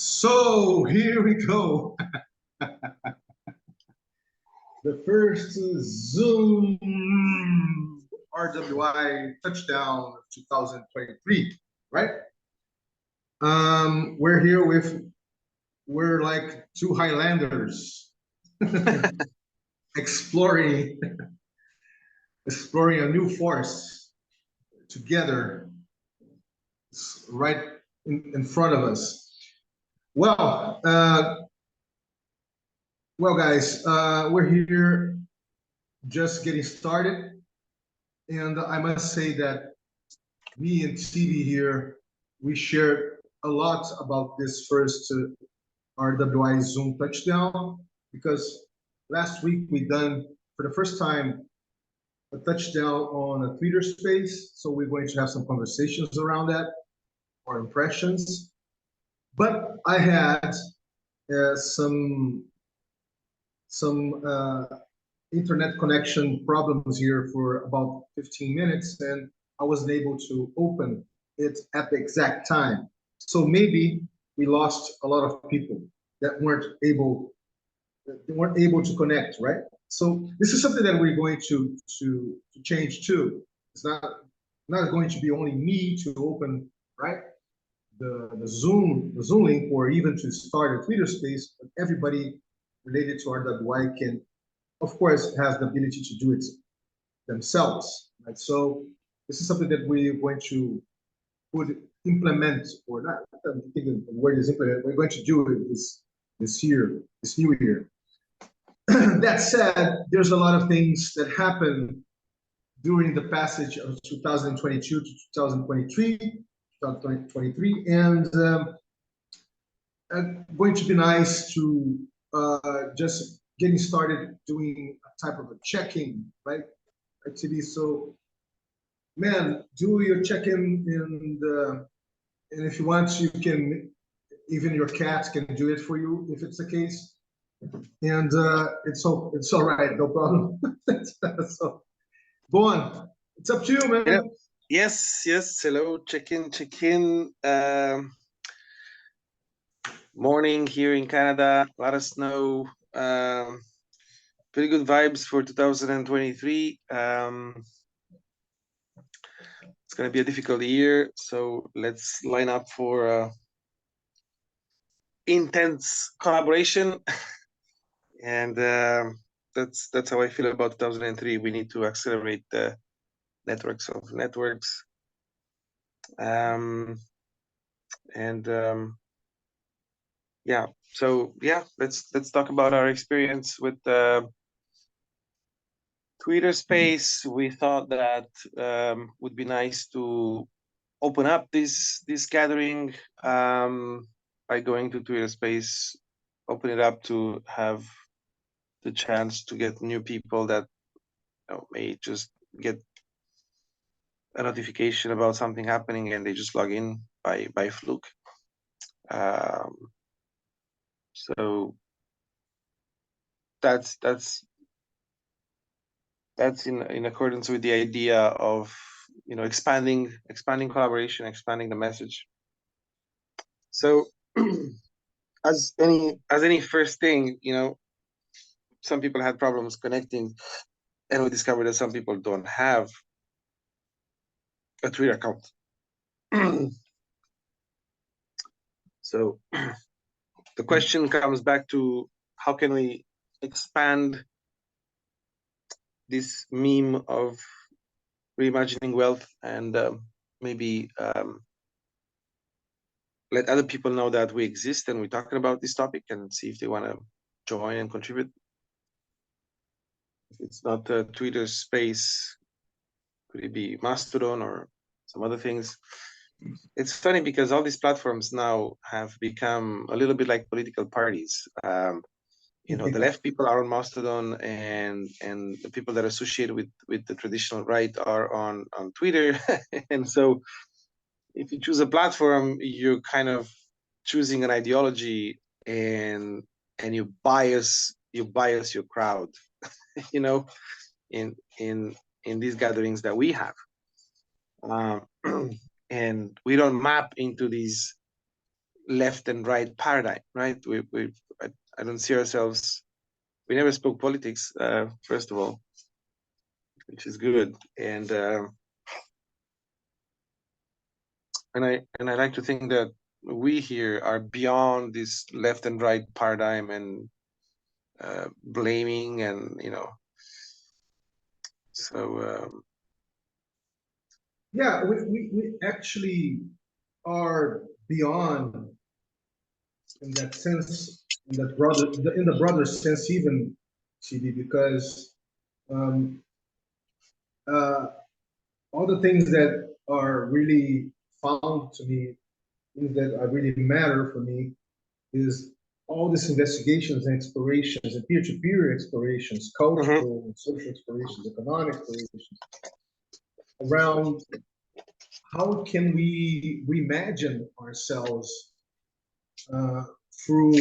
So here we go. The first Zoom RWI touchdown of 2023, right? We're here we're like two Highlanders exploring exploring a new forest together. It's right in front of us. Well, guys, we're here just getting started. And I must say that me and TV here, we shared a lot about this first RWI Zoom touchdown because last week we done for the first time a touchdown on a Twitter space. So we're going to have some conversations around that, or impressions. But I had some internet connection problems here for about 15 minutes, and I wasn't able to open it at the exact time. So maybe we lost a lot of people that weren't able to connect, right? So this is something that we're going to change too. It's not going to be only me to open, right? The Zoom link, or even to start a Twitter space, but everybody related to RWI can, of course, has the ability to do it themselves. Right? So this is something that we're going to implement, or not. I think the word is implement. We're going to do it this year, this new year. That said, there's a lot of things that happen during the passage of 2022 to 2023, and going to be nice to just getting started doing a type of a check-in, right? Actually, so man, do your check-in, and if you want, you can, even your cat can do it for you if it's the case, and it's all right, no problem. So go on, it's up to you, man. Yeah. Yes. Hello, check in. Morning here in Canada. Let us know. Pretty good vibes for 2023. It's going to be a difficult year, so let's line up for intense collaboration. And that's how I feel about 2003. We need to accelerate the networks of networks. Yeah, so yeah, let's talk about our experience with Twitter space. We thought that would be nice to open up this gathering by going to Twitter space, open it up to have the chance to get new people that may just get a notification about something happening and they just log in by fluke. So that's in accordance with the idea of expanding collaboration, expanding the message. So as any first thing, some people had problems connecting, and we discovered that some people don't have a Twitter account. So the question comes back to how can we expand this meme of reimagining wealth and maybe let other people know that we exist and we're talking about this topic, and see if they want to join and contribute. If it's not a Twitter space, could it be Mastodon or some other things? It's funny because all these platforms now have become a little bit like political parties. The left people are on Mastodon, and the people that are associated with the traditional right are on Twitter. And so if you choose a platform, you're kind of choosing an ideology, and you bias your crowd, in these gatherings that we have. And we don't map into these left and right paradigm, right? I don't see ourselves. We never spoke politics, first of all, which is good, and I like to think that we here are beyond this left and right paradigm and blaming, and so Yeah, we actually are beyond in that sense, in the broader sense, even CD, because um, uh, all the things that are really found to me, things that are really matter for me, is all these investigations and explorations and peer-to-peer explorations, cultural and social explorations, economic explorations, around how can we reimagine ourselves through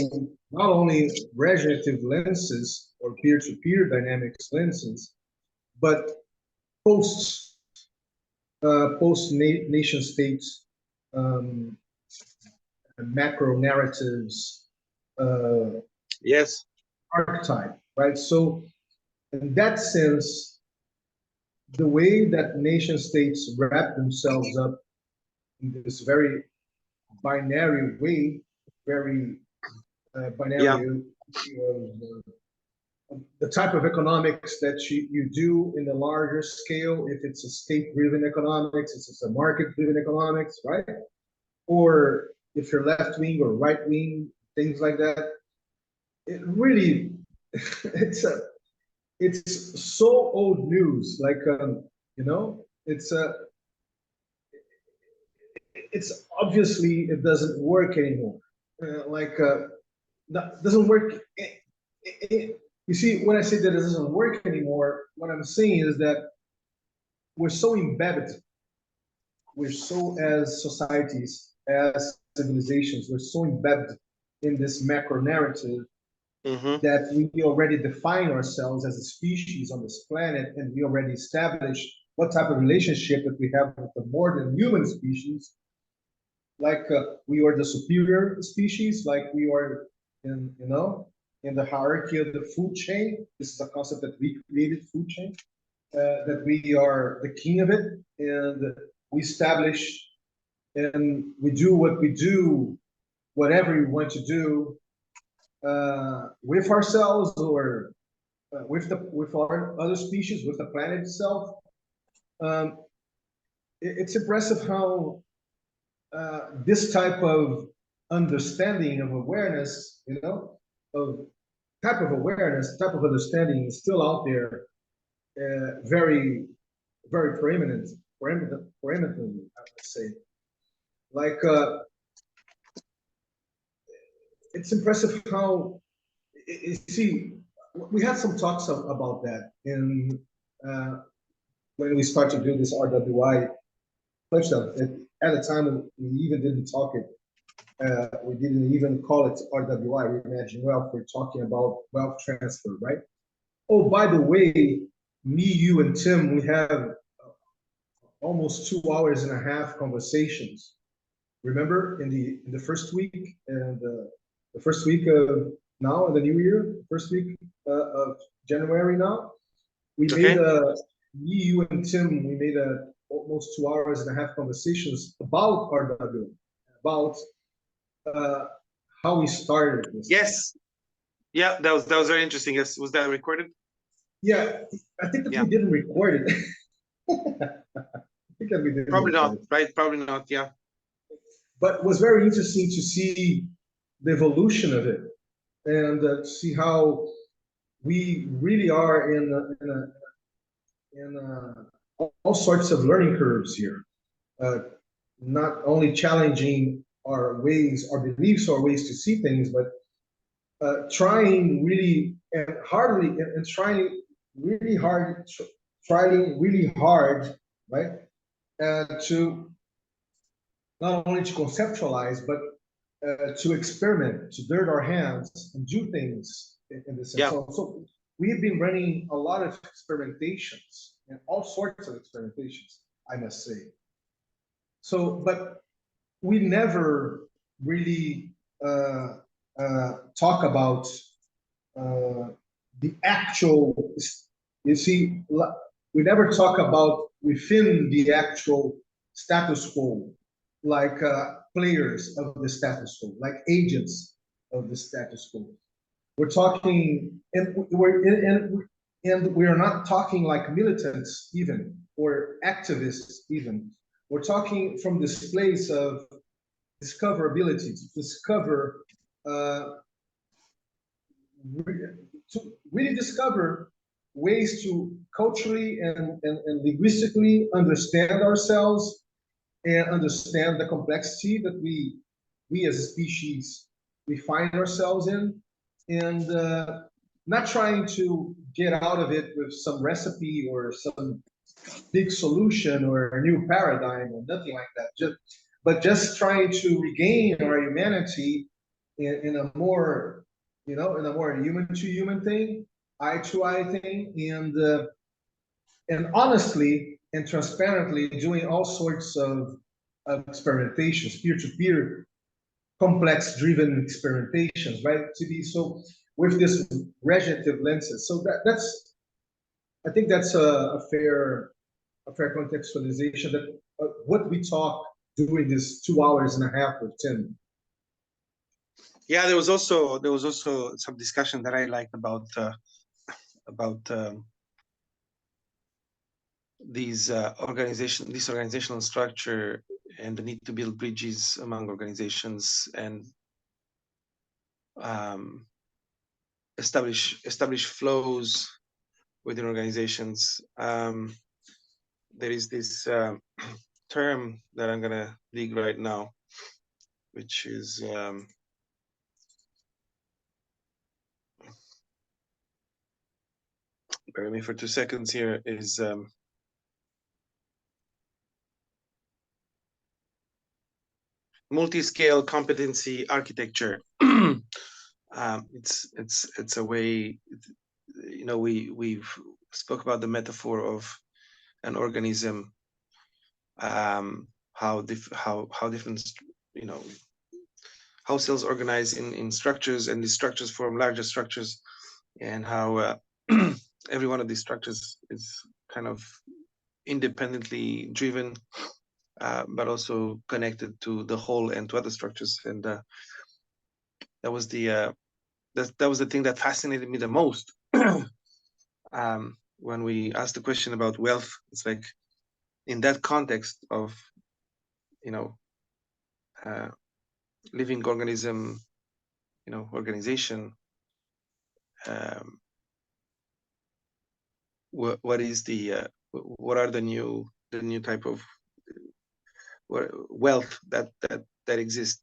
not only regenerative lenses or peer-to-peer dynamics lenses, but post post nation states um, macro narratives yes, archetype, right? So in that sense, the way that nation states wrap themselves up in this very binary way, very yeah, binary, the type of economics that you do in the larger scale, if it's a state-driven economics, if it's a market-driven economics, right? Or if you're left-wing or right-wing, things like that. It really, it's so old news. Like, it's obviously it doesn't work anymore. That doesn't work. You see, when I say that it doesn't work anymore, what I'm saying is that we're so embedded, we're so, as societies, as civilizations, we're so embedded in this macro narrative that we already define ourselves as a species on this planet, and we already established what type of relationship that we have with the more than human species. Like we are the superior species, like we are in the hierarchy of the food chain. This is a concept that we created, food chain, that we are the king of it, and we establish and we do what we do, whatever we want to do with ourselves or with our other species, with the planet itself. Um, it's impressive how this type of understanding of awareness, of type of awareness, type of understanding is still out there, very, very preeminently, I would say. Like, it's impressive how, you see, we had some talks about that in when we started to do this RWI touchdown. At the time, we even didn't talk it. We didn't even call it RWI, Reimagine Wealth. We're talking about wealth transfer, right? Oh, by the way, me, you, and Tim, we have almost 2 hours and a half conversations. Remember in the first week and the first week of now in the new year, first week of January now, we made me, you, and Tim, we made almost 2 hours and a half conversations about RW, about how we started this. Yes, yeah, that was very interesting. Yes, was that recorded? Yeah, I think that we didn't record it. I think that we didn't. Probably not, right? Probably not. Yeah. But it was very interesting to see the evolution of it and to see how we really are in all sorts of learning curves here. Not only challenging our ways, our beliefs, our ways to see things, but trying really and hardly and trying really hard, trying really hard, right? To not only to conceptualize, but to experiment, to dirt our hands and do things in this sense. Yeah. So we've been running a lot of experimentations and all sorts of experimentations, I must say. So, but we never really talk about the actual. You see, we never talk about within the actual status quo, like players of the status quo, like agents of the status quo. We're talking, and we are not talking like militants even or activists even. We're talking from this place of discoverability, to discover, to really discover ways to culturally and linguistically understand ourselves and understand the complexity that we as a species we find ourselves in, and not trying to get out of it with some recipe or some big solution or a new paradigm or nothing like that. But just trying to regain our humanity in a more, in a more human to human thing, eye to eye thing, and honestly and transparently doing all sorts of experimentations, peer to peer, complex driven experimentations, right? To be so with this regenerative lenses. So that's I think that's a fair contextualization that what we talk during this 2 hours and a half with Tim. Yeah, there was also some discussion that I liked about this organizational structure and the need to build bridges among organizations and establish flows within organizations. There is this term that I'm gonna dig right now, which is bear with me for 2 seconds here, is multi-scale competency architecture. It's a way, we've spoke about the metaphor of an organism, how different, how cells organize in structures, and these structures form larger structures, and how every one of these structures is kind of independently driven, but also connected to the whole and to other structures. And that was the thing that fascinated me the most. When we asked the question about wealth, it's like in that context of, living organism, organization, what is what are the new type of wealth that exists,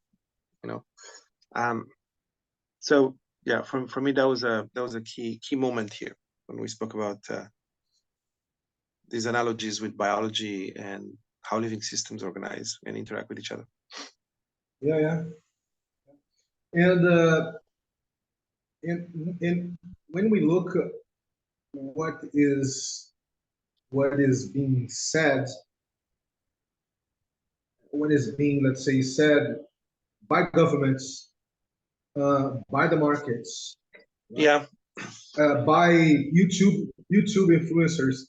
so yeah, for me that was a key moment here when we spoke about these analogies with biology and how living systems organize and interact with each other. Yeah. And when we look at what is being said, what is being, let's say, said by governments, by the markets, yeah, by YouTube influencers,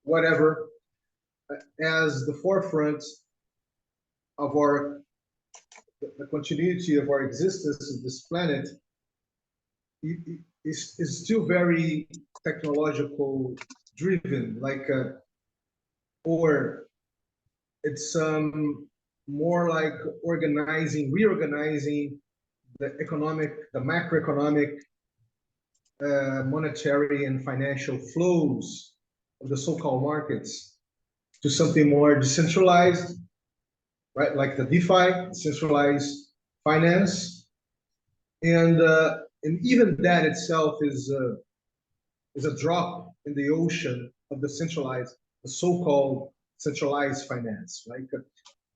whatever, as the forefront of the continuity of our existence in this planet is still very technological driven, like or it's more like reorganizing the macroeconomic, monetary and financial flows of the so-called markets to something more decentralized, right? Like the DeFi, decentralized finance, and even that itself is a drop in the ocean of the so-called centralized finance, right?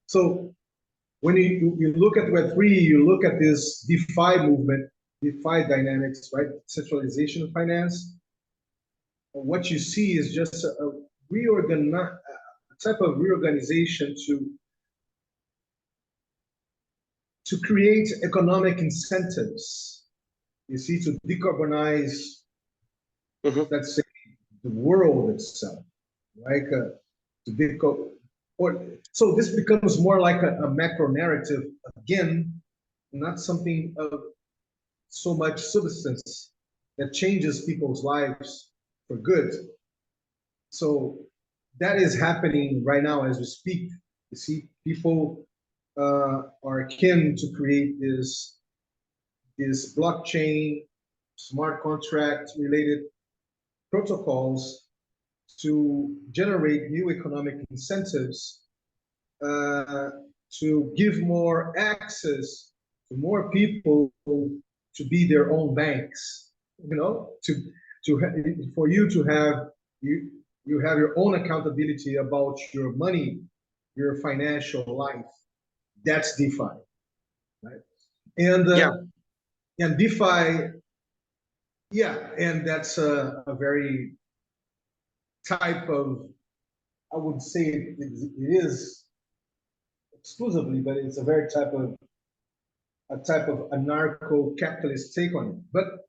So when you look at Web3, you look at this DeFi movement, DeFi dynamics, right? Centralization of finance. What you see is just a type of reorganization to to create economic incentives, you see, to decarbonize, let's say, the world itself, like to deco or so this becomes more like a macro narrative again, not something of so much substance that changes people's lives for good. So that is happening right now as we speak. You see, people are akin to create this blockchain, smart contract related protocols to generate new economic incentives, to give more access to more people to be their own banks. You know, for you to have you have your own accountability about your money, your financial life. That's DeFi, right? And and DeFi, yeah, and that's a very type of, I would say it is exclusively, but it's a very type of anarcho-capitalist take on it. But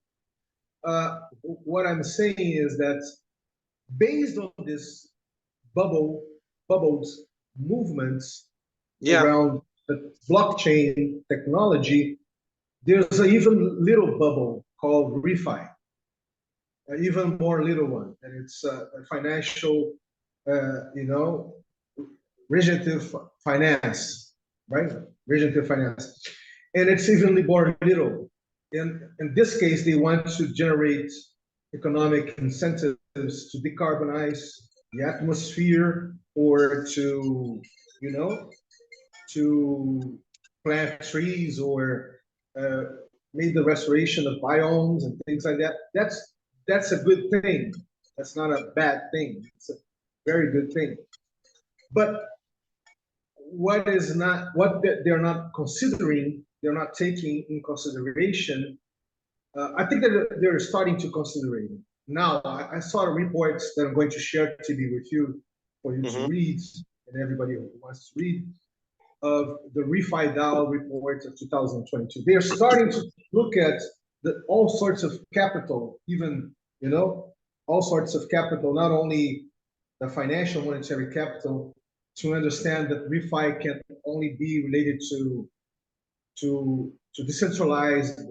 what I'm saying is that based on this bubbled movements around the blockchain technology, there's an even little bubble called ReFi, an even more little one, and it's a financial, regenerative finance, right? Regenerative finance, and it's even more little. In this case, they want to generate economic incentives to decarbonize the atmosphere, or to, to plant trees, or make the restoration of biomes and things like that. That's a good thing. That's not a bad thing. It's a very good thing. But what they're not considering, they're not taking in consideration. I think that they're starting to consider it now. I saw reports that I'm going to share TB with you for you to read, and everybody who wants to read, of the ReFi DAO report of 2022. They're starting to look at all sorts of capital, even, all sorts of capital, not only the financial monetary capital, to understand that ReFi can only be related to decentralized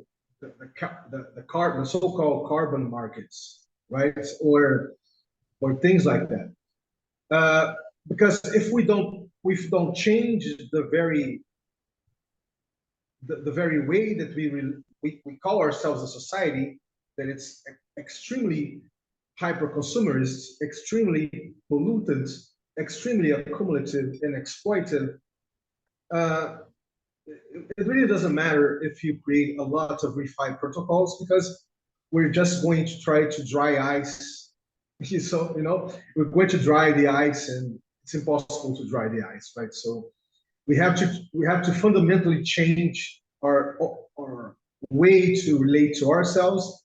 the so-called carbon markets, right? Or things like that. Because if we don't change the very way that we call ourselves a society, that it's extremely hyper consumerist, extremely pollutant, extremely accumulative and exploitive. It really doesn't matter if you create a lot of ReFi protocols, because we're just going to try to dry ice. So, we're going to dry the ice, and it's impossible to dry the ice, right? So we have to fundamentally change our way to relate to ourselves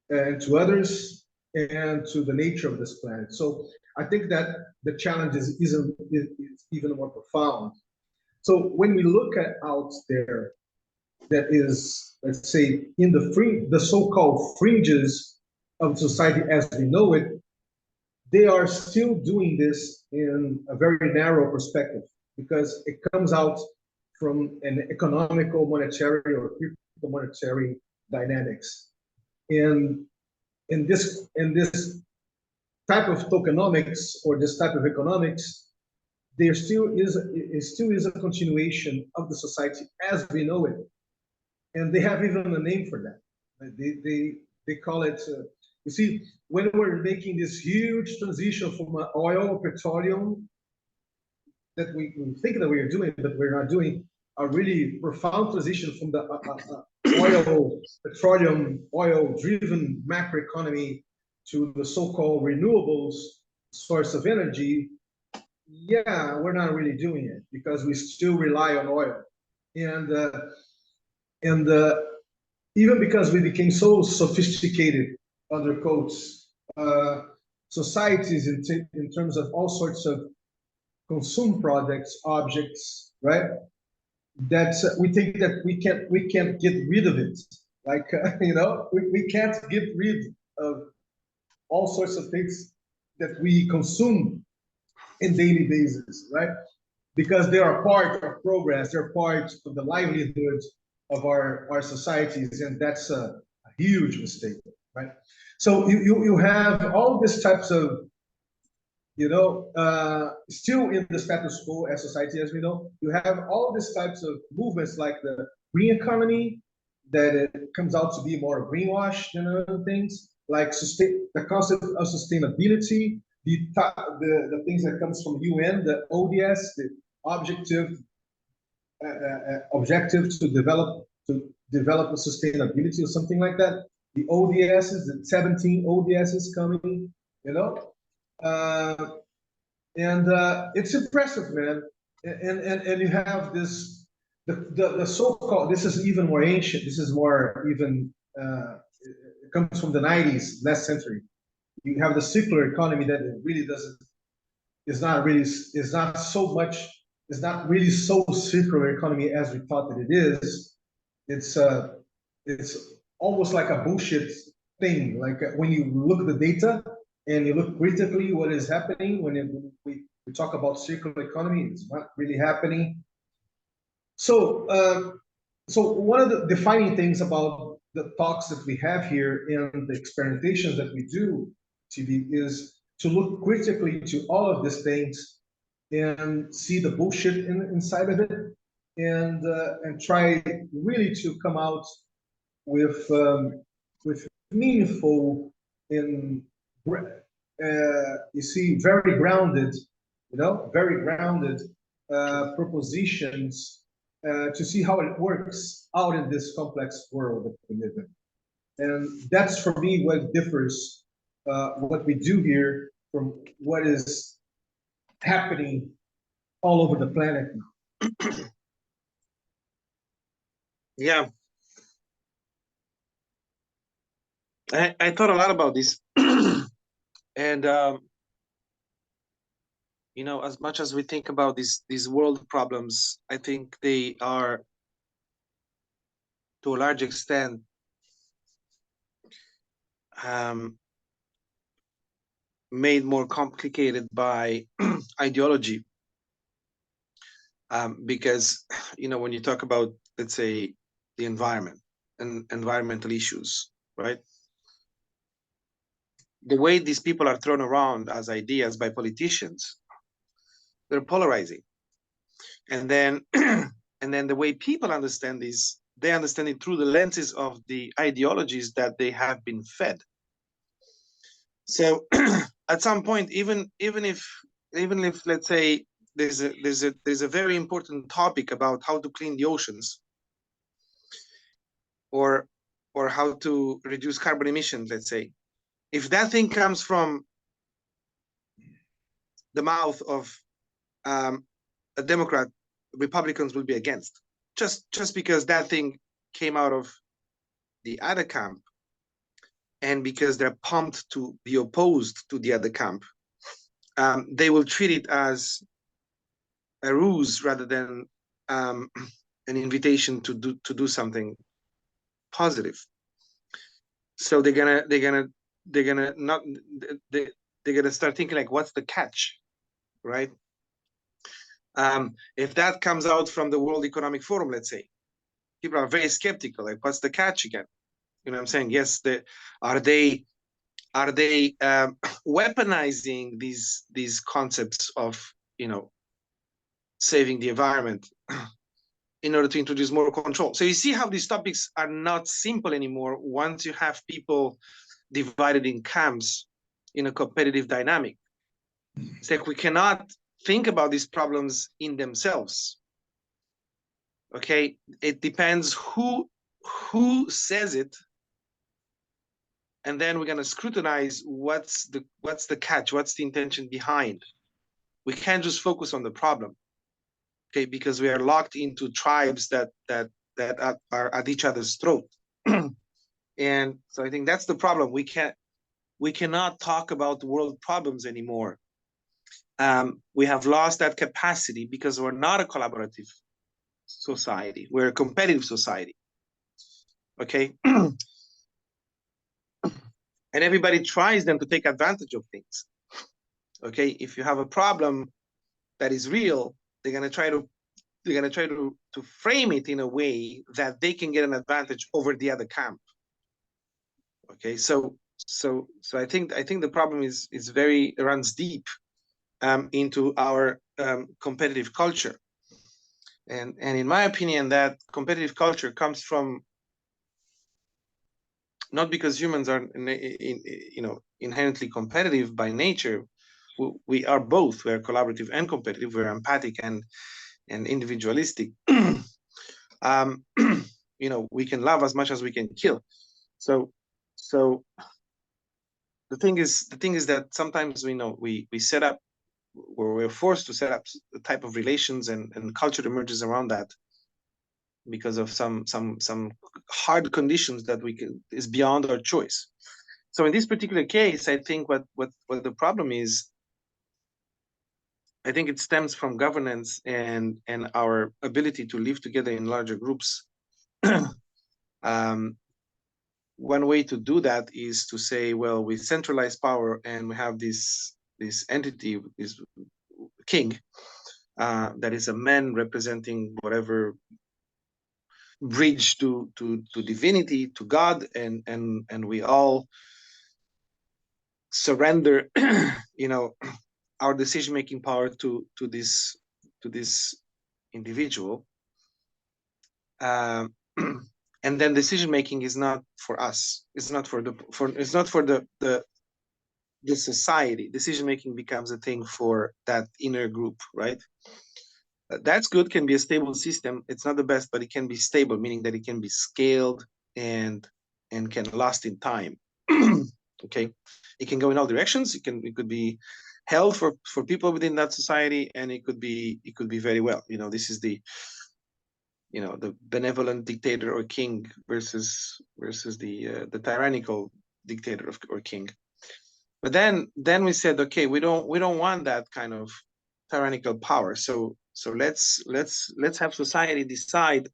and to others and to the nature of this planet. So I think that the challenge is even more profound. So when we look out there, that is, let's say, in the so-called fringes of society as we know it, they are still doing this in a very narrow perspective, because it comes out from an economical, monetary, or monetary dynamics. In this type of tokenomics, or this type of economics, there still is a continuation of the society as we know it, and they have even a name for that. They call it. You see, when we're making this huge transition from oil, petroleum, that we think that we are doing, but we're not doing, a really profound transition from the oil-driven macroeconomy to the so-called renewables source of energy. Yeah, we're not really doing it, because we still rely on oil, and even because we became so sophisticated, under quotes, societies in terms of all sorts of consume products, objects, right? that we think that we can't get rid of it. Like we can't get rid of all sorts of things that we consume in daily basis, right? Because they are part of progress, they're part of the livelihood of our societies, and that's a huge mistake, right? So you have all these types of still in the status quo as society as we know, you have all these types of movements like the green economy, that it comes out to be more greenwash than other things, like the concept of sustainability, the things that comes from UN, the ODS, the objective to develop a sustainability or something like that. The ODSs, the 17 ODSs coming, you know. It's impressive, man. And you have this the so-called, this is even more ancient. This is more even it comes from the 90s, last century. You have the circular economy that it really doesn't is not so much is not really so circular economy as we thought that it is. It's almost like a bullshit thing. Like when you look at the data and you look critically what is happening we talk about circular economy, it's not really happening. So so one of the defining things about the talks that we have here and the experimentations that we do, TV, is to look critically to all of these things and see the bullshit inside of it, and try really to come out with meaningful and you see very grounded, very grounded propositions to see how it works out in this complex world that we live in. And that's for me what differs what we do here from what is happening all over the planet now. Yeah. I thought a lot about this. And as much as we think about these world problems, I think they are, to a large extent, made more complicated by ideology. Because when you talk about, let's say, the environment and environmental issues, right? The way these people are thrown around as ideas by politicians, they're polarizing. And then and then the way people understand these, they understand it through the lenses of the ideologies that they have been fed. So at some point, even if let's say there's a very important topic about how to clean the oceans, or how to reduce carbon emissions, let's say, if that thing comes from the mouth of a Democrat, Republicans will be against, just because that thing came out of the other camp, and because they're pumped to be opposed to the other camp. They will treat it as a ruse rather than an invitation to do something positive. So they're gonna start thinking like, what's the catch, right? If that comes out from the World Economic Forum, let's say, people are very skeptical. Like, what's the catch again? You know what I'm saying? Yes, are they weaponizing these concepts of saving the environment in order to introduce more control? So you see how these topics are not simple anymore once you have people divided in camps in a competitive dynamic. It's like we cannot think about these problems in themselves. Okay, it depends who says it, and then we're going to scrutinize what's the catch, what's the intention behind. We can't just focus on the problem, okay, because we are locked into tribes that are at each other's throat. And so I think that's the problem. We cannot talk about world problems anymore. We have lost that capacity because we're not a collaborative society. We're a competitive society. Okay. And everybody tries then to take advantage of things. Okay, if you have a problem that is real, they're gonna try to frame it in a way that they can get an advantage over the other camp. Okay, so I think the problem is runs deep into our competitive culture, and in my opinion, that competitive culture comes from not because humans are inherently competitive by nature. We are both. We are collaborative and competitive. We're empathic and individualistic. We can love as much as we can kill. So the thing is that sometimes we set up, or we're forced to set up the type of relations and culture emerges around that because of some hard conditions that is beyond our choice. So in this particular case, I think what the problem is, I think it stems from governance and our ability to live together in larger groups. One way to do that is to say, well, we centralize power and we have this entity, this king, that is a man representing whatever bridge to divinity, to God, and we all surrender, our decision-making power to this individual, and then decision-making is not for us. It's not for the society. Decision-making becomes a thing for that inner group, right? That's good, can be a stable system. It's not the best, but it can be stable, meaning that it can be scaled and can last in time. Okay, it can go in all directions. It could be held for people within that society, and it could be very well. This is the benevolent dictator or king versus the tyrannical dictator or king. But then we said, okay, we don't want that kind of tyrannical power. So let's have society decide.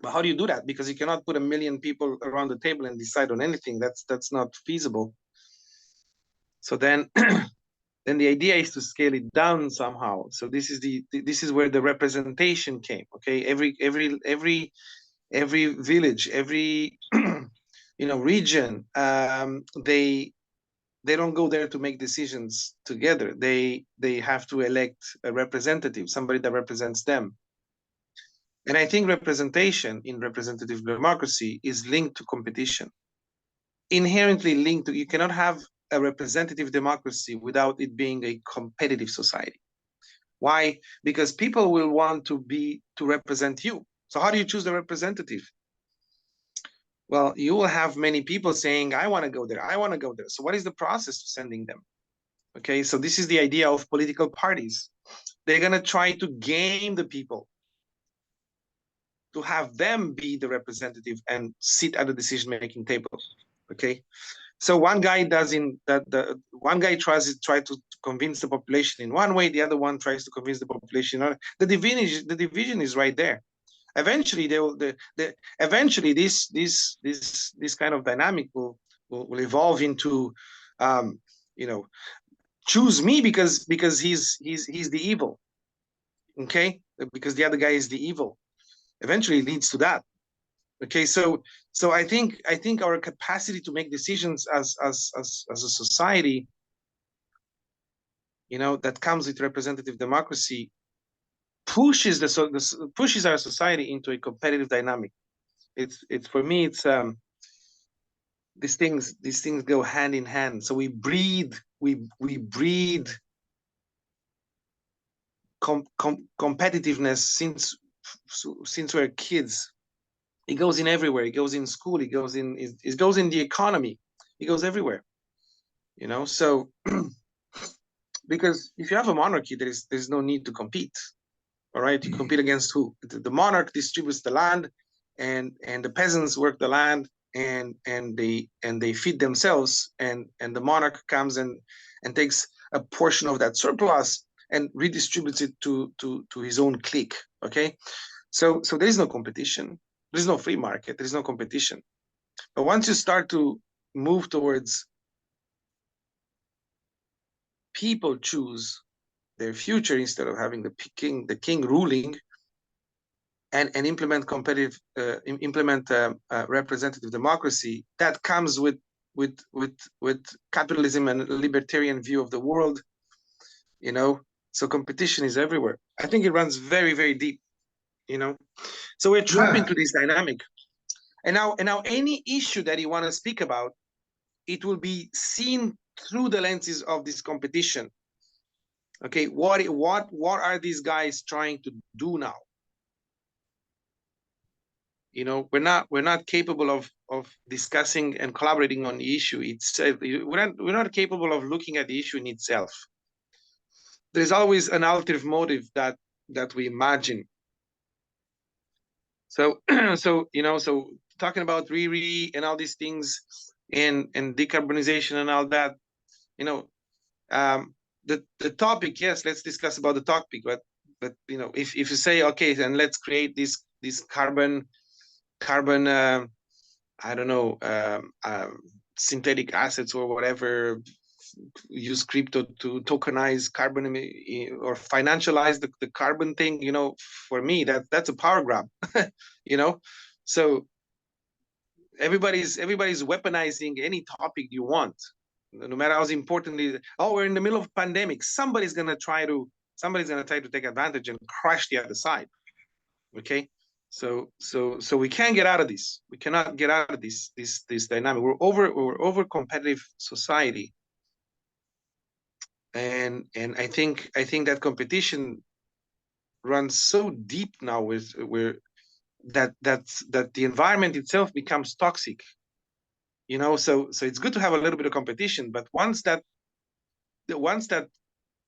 But how do you do that? Because you cannot put 1 million people around the table and decide on anything. That's not feasible. So then then the idea is to scale it down somehow. So this is where the representation came. Okay, every village, every region, they don't go there to make decisions together. They have to elect a representative, somebody that represents them. And I think representation in representative democracy is linked to competition. Inherently linked to, you cannot have a representative democracy without it being a competitive society. Why? Because people will want to represent you. So how do you choose the representative? Well, you will have many people saying, I want to go there, I want to go there. So what is the process to sending them? Okay, so this is the idea of political parties. They're going to try to game the people to have them be the representative and sit at the decision-making table. Okay, so one guy tries to convince the population in one way, the other one tries to convince the population. The division is right there. Eventually, eventually this kind of dynamic will evolve into, choose me because he's the evil. Okay, because the other guy is the evil. Eventually, it leads to that. Okay, so I think our capacity to make decisions as a society, that comes with representative democracy, pushes our society into a competitive dynamic. It's for me, it's these things go hand in hand. So we breed competitiveness since we're kids. It goes in everywhere. It goes in school. It goes in the economy. It goes everywhere. So because if you have a monarchy, there's no need to compete. All right, you compete against who? The monarch distributes the land, and the peasants work the land, and they feed themselves, and the monarch comes and takes a portion of that surplus and redistributes it to his own clique, Okay, so there is no competition. There is no free market. There is no competition. But once you start to move towards people choose their future instead of having the king ruling, and implement competitive, representative democracy, that comes with capitalism and libertarian view of the world, you know. So competition is everywhere. I think it runs very, very deep, you know. So we're trapped into this dynamic. And now any issue that you want to speak about, it will be seen through the lenses of this competition. Okay, what are these guys trying to do now? You know, we're not capable of discussing and collaborating on the issue itself. We're not capable of looking at the issue in itself. There's always an alternative motive that we imagine. So so, you know, so talking about ReRe and all these things, and decarbonization and all that, you know, the topic, yes, let's discuss about the topic, but you know, if you say, okay, then let's create this carbon I don't know, synthetic assets or whatever, use crypto to tokenize carbon or financialize the carbon thing, you know, for me that's a power grab. You know, so everybody's weaponizing any topic you want, no matter how importantly. Oh, we're in the middle of a pandemic, somebody's gonna try to take advantage and crush the other side. Okay, so we can't get out of this. We cannot get out of this dynamic. We're over competitive society, and I think that competition runs so deep now with that the environment itself becomes toxic. You know, so it's good to have a little bit of competition, but once that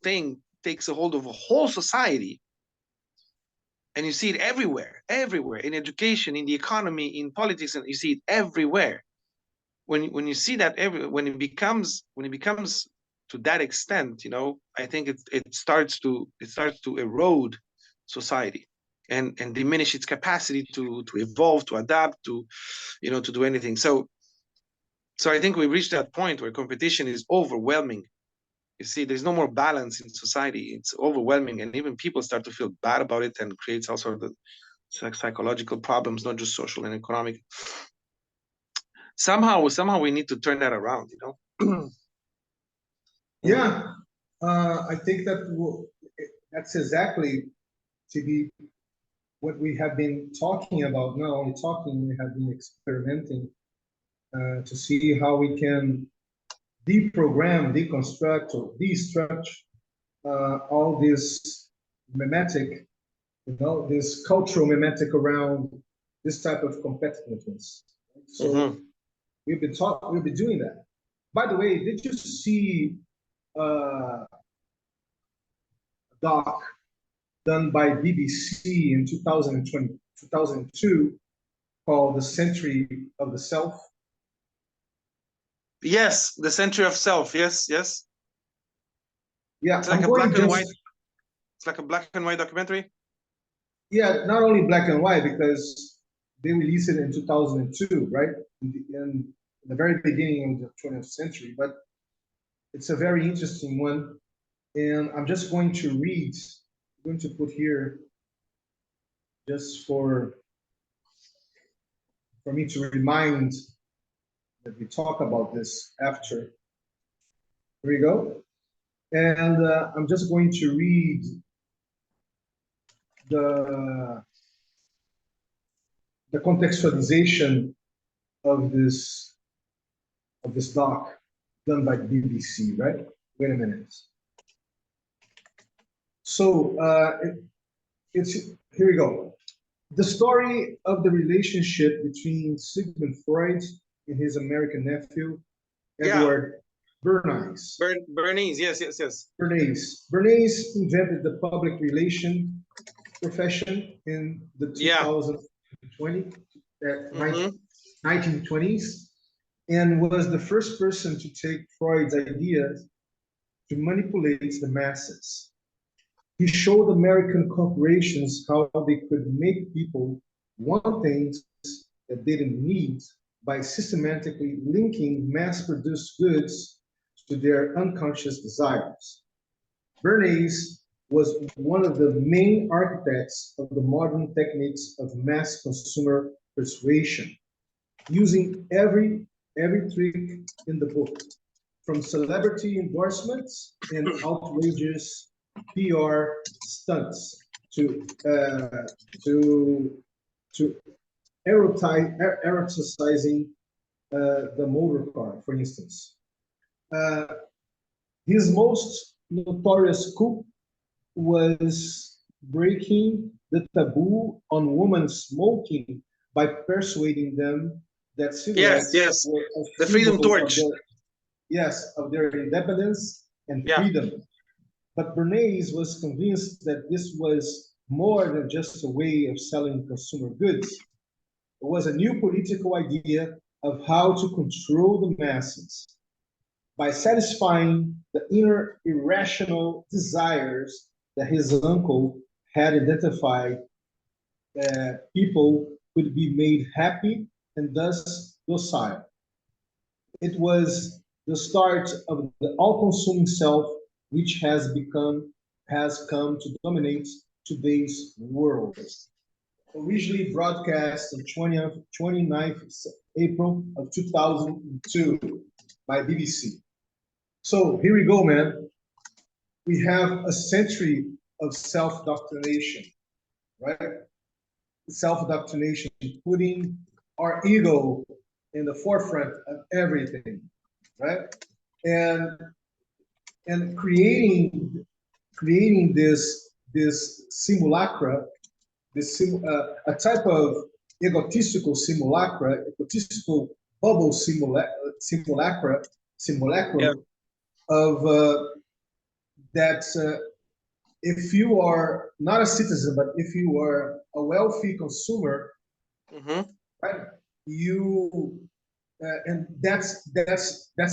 thing takes a hold of a whole society, and you see it everywhere in education, in the economy, in politics, and you see it everywhere. When you see that when it becomes to that extent, you know, I think it starts to erode society and diminish its capacity to evolve, to adapt, to, you know, to do anything. So I think we reached that point where competition is overwhelming. You see, there's no more balance in society. It's overwhelming, and even people start to feel bad about it, and creates all sorts of psychological problems, not just social and economic. Somehow we need to turn that around, you know. Yeah, I think that's exactly to be what we have been talking about. Not only talking, we have been experimenting to see how we can deprogram, deconstruct, or destructure all this mimetic, you know, this cultural mimetic around this type of competitiveness. So we've been doing that. By the way, did you see a doc done by BBC in 2002 called The Century of the Self? Yes, The Century of Self. Yes. Yeah, it's like it's like a black and white documentary. Yeah, not only black and white, because they released it in 2002, right? In the very beginning of the 20th century, but it's a very interesting one. And I'm just going to read, I'm going to put here just for me to remind that we talk about this after. Here we go. And I'm just going to read the contextualization of this doc done by BBC, right? Wait a minute. So it's here we go. The story of the relationship between Sigmund Freud and his American nephew, Edward Bernays. Bernays, yes. Bernays invented the public relation profession in the 1920s, and was the first person to take Freud's ideas to manipulate the masses. He showed American corporations how they could make people want things that they didn't need by systematically linking mass-produced goods to their unconscious desires. Bernays was one of the main architects of the modern techniques of mass consumer persuasion, using every trick in the book, from celebrity endorsements and outrageous PR stunts to eroticizing the motor car, for instance. His most notorious coup was breaking the taboo on women smoking by persuading them that cigarettes Yes. were a The Freedom symbol Torch. of their independence and Yeah. freedom. But Bernays was convinced that this was more than just a way of selling consumer goods. It was a new political idea of how to control the masses by satisfying the inner irrational desires that his uncle had identified. People could be made happy and thus docile. It was the start of the all-consuming self, which has come to dominate today's world. Originally broadcast on 29th April of 2002 by BBC. So here we go, man. We have a century of self-doctrination, right? Self-doctrination, putting our ego in the forefront of everything, right? And creating this simulacra, a type of egotistical simulacra, egotistical bubble simulacrum Yeah. of that if you are not a citizen, but if you are a wealthy consumer, right, you and that's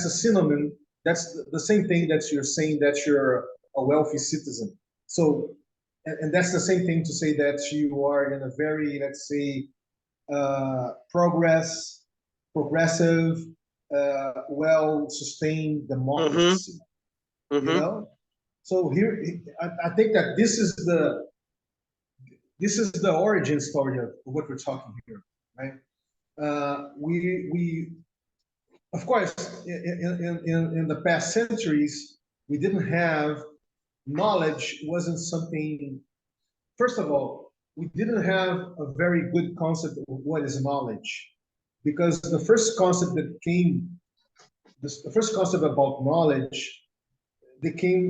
a synonym. That's the same thing that you're saying that you're a wealthy citizen. So, and that's the same thing to say that you are in a very, let's say, progressive, well-sustained democracy. You know, so here I think that this is the origin story of what we're talking here, right? We of course in the past centuries we didn't have knowledge. Wasn't something. First of all, we didn't have a very good concept of what is knowledge, because the first concept about knowledge, they came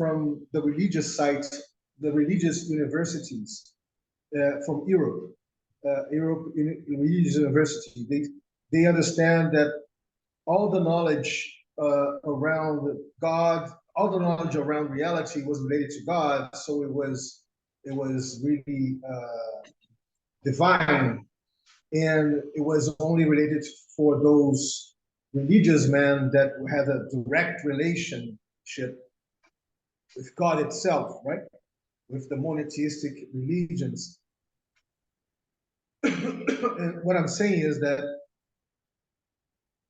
from the religious sites, the religious universities from Europe. Europe religious university. They understand that all the knowledge around God, all the knowledge around reality was related to God. So it was really divine, and it was only related for those religious men that had a direct relationship with God itself, right? With the monotheistic religions. And what I'm saying is that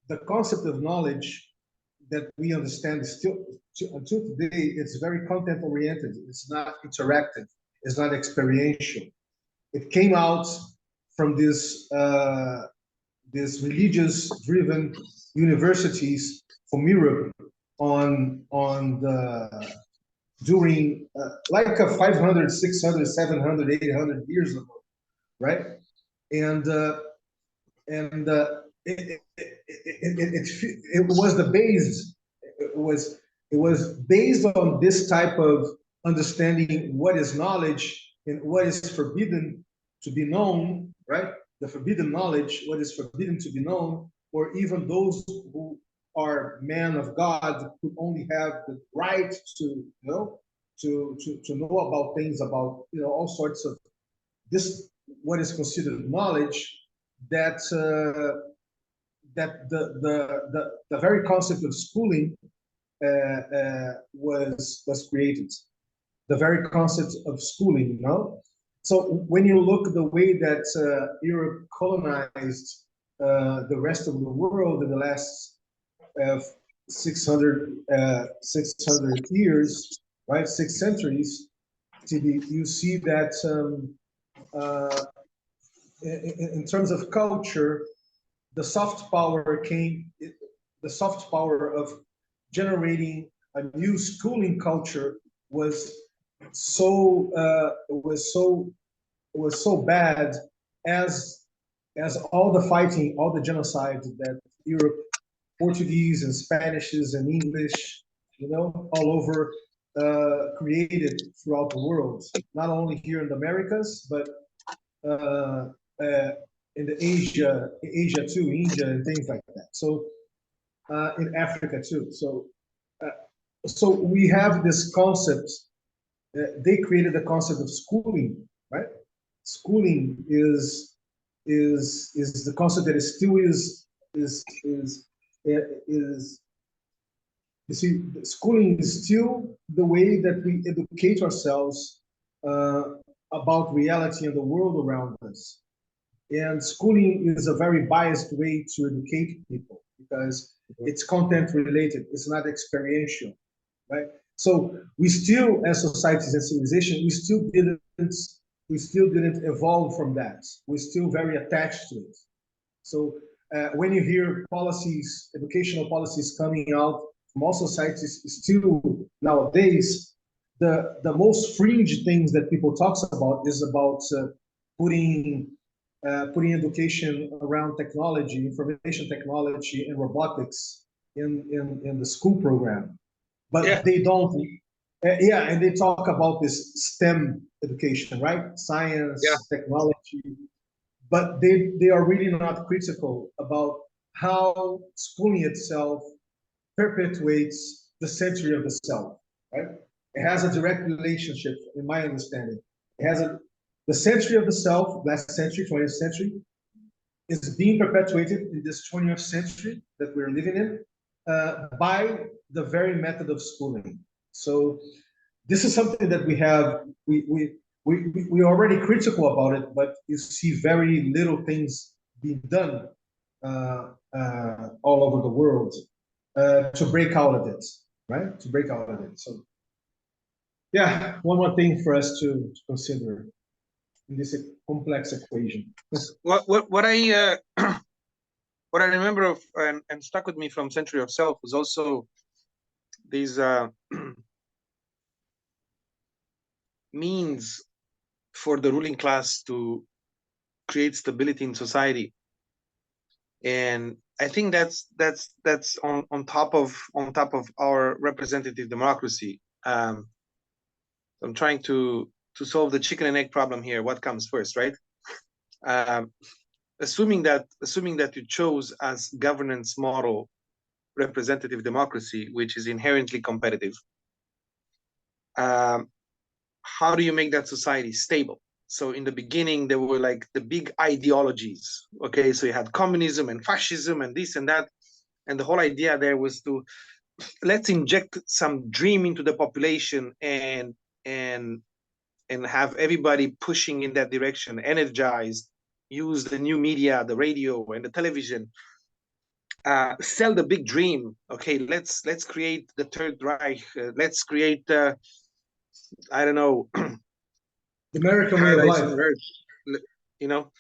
the concept of knowledge that we understand is still, until today, it's very content oriented. It's not interactive. It's not experiential. It came out from this religious driven universities from Europe during like a 500, 600, 700, 800 years ago, right? And it was the base. It was based on this type of understanding what is knowledge and what is forbidden to be known, right? The forbidden knowledge, what is forbidden to be known, or even those who are men of God who only have the right to know about things, about all sorts of this, what is considered knowledge, that the very concept of schooling was created. the very concept of schooling, you know? So when you look at the way that Europe colonized the rest of the world in the last 600 years, right? 6 centuries, you see that in terms of culture, the soft power the soft power of generating a new schooling culture was so bad as all the fighting, all the genocide that Europe, Portuguese and Spanishes and English, you know, all over created throughout the world, not only here in the Americas, but uh, in the Asia too, India and things like that. So in Africa too. So we have this concept. They created the concept of schooling, right? Schooling is the concept that is still is you see, schooling is still the way that we educate ourselves uh, about reality and the world around us. And schooling is a very biased way to educate people because it's content related, it's not experiential, right? So we still, as societies and civilization, we still didn't evolve from that. We're still very attached to it. So when you hear policies, educational policies coming out from all societies, still nowadays, the most fringe things that people talks about is about putting putting education around technology, information technology, and robotics in the school program. But Yeah. they don't. Yeah, and they talk about this STEM education, right? Science, Yeah. technology, but they are really not critical about how schooling itself perpetuates the century of the self, right? It has a direct relationship, in my understanding. It has the century of the self, last century, 20th century, is being perpetuated in this 20th century that we're living in by the very method of schooling. So this is something that we have, we're already critical about it, but you see very little things being done all over the world to break out of it, right? To break out of it. So, yeah, one more thing for us to consider in this complex equation. What I what I remember of and stuck with me from Century of Self was also these means for the ruling class to create stability in society. And I think that's on top of our representative democracy. I'm trying to solve the chicken and egg problem here. What comes first, right? Assuming that you chose as governance model representative democracy, which is inherently competitive, how do you make that society stable? So in the beginning, there were like the big ideologies. Okay, so you had communism and fascism and this and that, and the whole idea there was to let's inject some dream into the population and have everybody pushing in that direction, energized, use the new media, the radio and the television, sell the big dream. Okay, let's create the Third Reich. Let's create I don't know, The American way of paradise life. on earth. You know,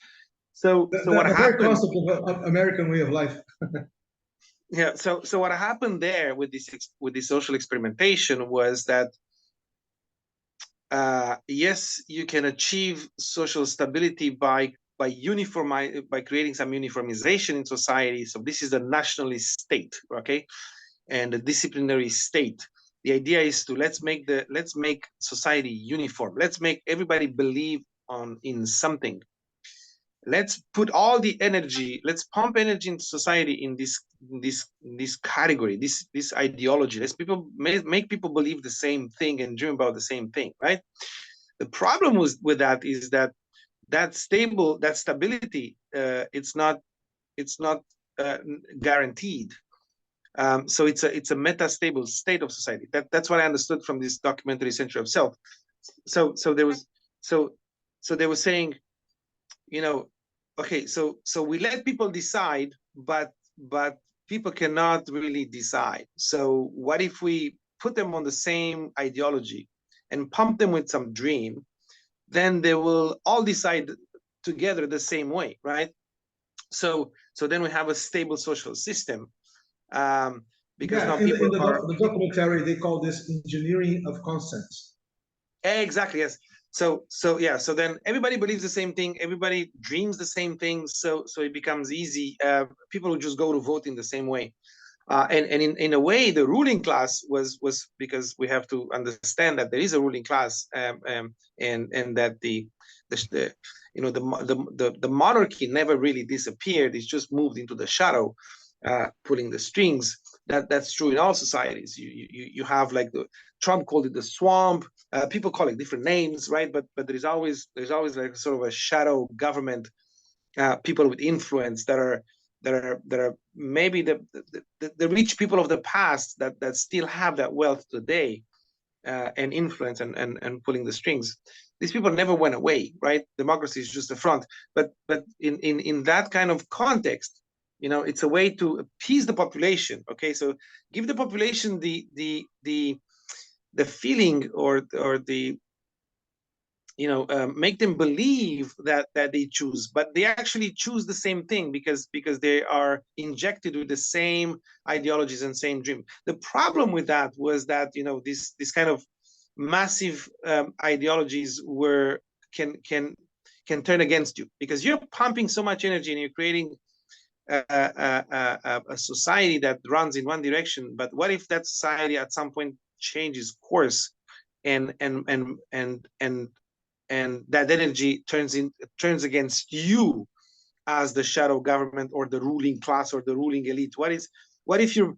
so The, so the, what the very happened? concept of American way of life. Yeah. So what happened there with this social experimentation was that yes, you can achieve social stability by creating some uniformization in society. So this is the nationalist state, okay, and the disciplinary state. The idea is to let's make society uniform. Let's make everybody believe in something. Let's put all the energy. Let's pump energy into society in this category, this ideology. Let's make people believe the same thing and dream about the same thing, right? The problem with that is that stability, it's not guaranteed. So it's a meta-stable state of society. That's what I understood from this documentary, Century of Self. So they were saying, you know, okay, so we let people decide, but people cannot really decide. So what if we put them on the same ideology and pump them with some dream? Then they will all decide together the same way, right? So then we have a stable social system, because now in people are the documentary, they call this engineering of consent. exactly, yes. So yeah, so then everybody believes the same thing, everybody dreams the same thing, so it becomes easy. People will just go to vote in the same way. And in a way, the ruling class was because we have to understand that there is a ruling class, and that the you know the monarchy never really disappeared. It's just moved into the shadow, pulling the strings. That's true in all societies. You have, like, Trump called it the swamp. People call it different names, right? But there's always like sort of a shadow government, people with influence that are maybe the rich people of the past that still have that wealth today, and influence and pulling the strings. These people never went away, right? Democracy is just a front. But in that kind of context, it's a way to appease the population. Okay, so give the population the feeling, or the make them believe that they choose, but they actually choose the same thing because they are injected with the same ideologies and same dream. The problem with that was that this kind of massive ideologies can turn against you, because you're pumping so much energy and you're creating a society that runs in one direction. But what if that society at some point changes course, and that energy turns against you as the shadow government or the ruling class or the ruling elite? What if you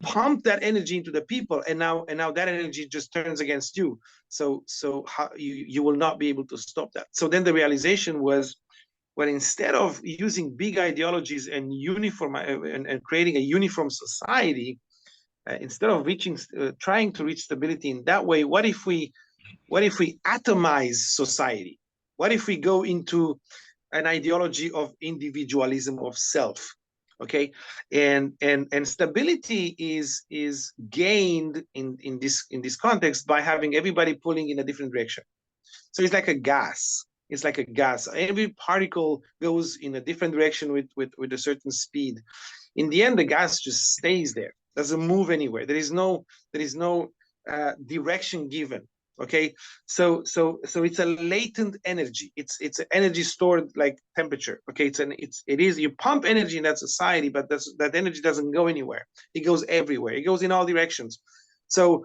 pump that energy into the people, and now that energy just turns against you? So how you will not be able to stop that. So then the realization was, well, instead of using big ideologies and uniform and creating a uniform society, instead of trying to reach stability in that way, what if we atomize society? What if we go into an ideology of individualism, of self? Okay, and stability is gained in this context by having everybody pulling in a different direction. So it's like a gas. It's like a gas. Every particle goes in a different direction with a certain speed. In the end, the gas just stays there, doesn't move anywhere. There is no direction given. Okay, so it's a latent energy. It's an energy stored like temperature. Okay, it is you pump energy in that society, but that energy doesn't go anywhere. It goes everywhere. It goes in all directions. So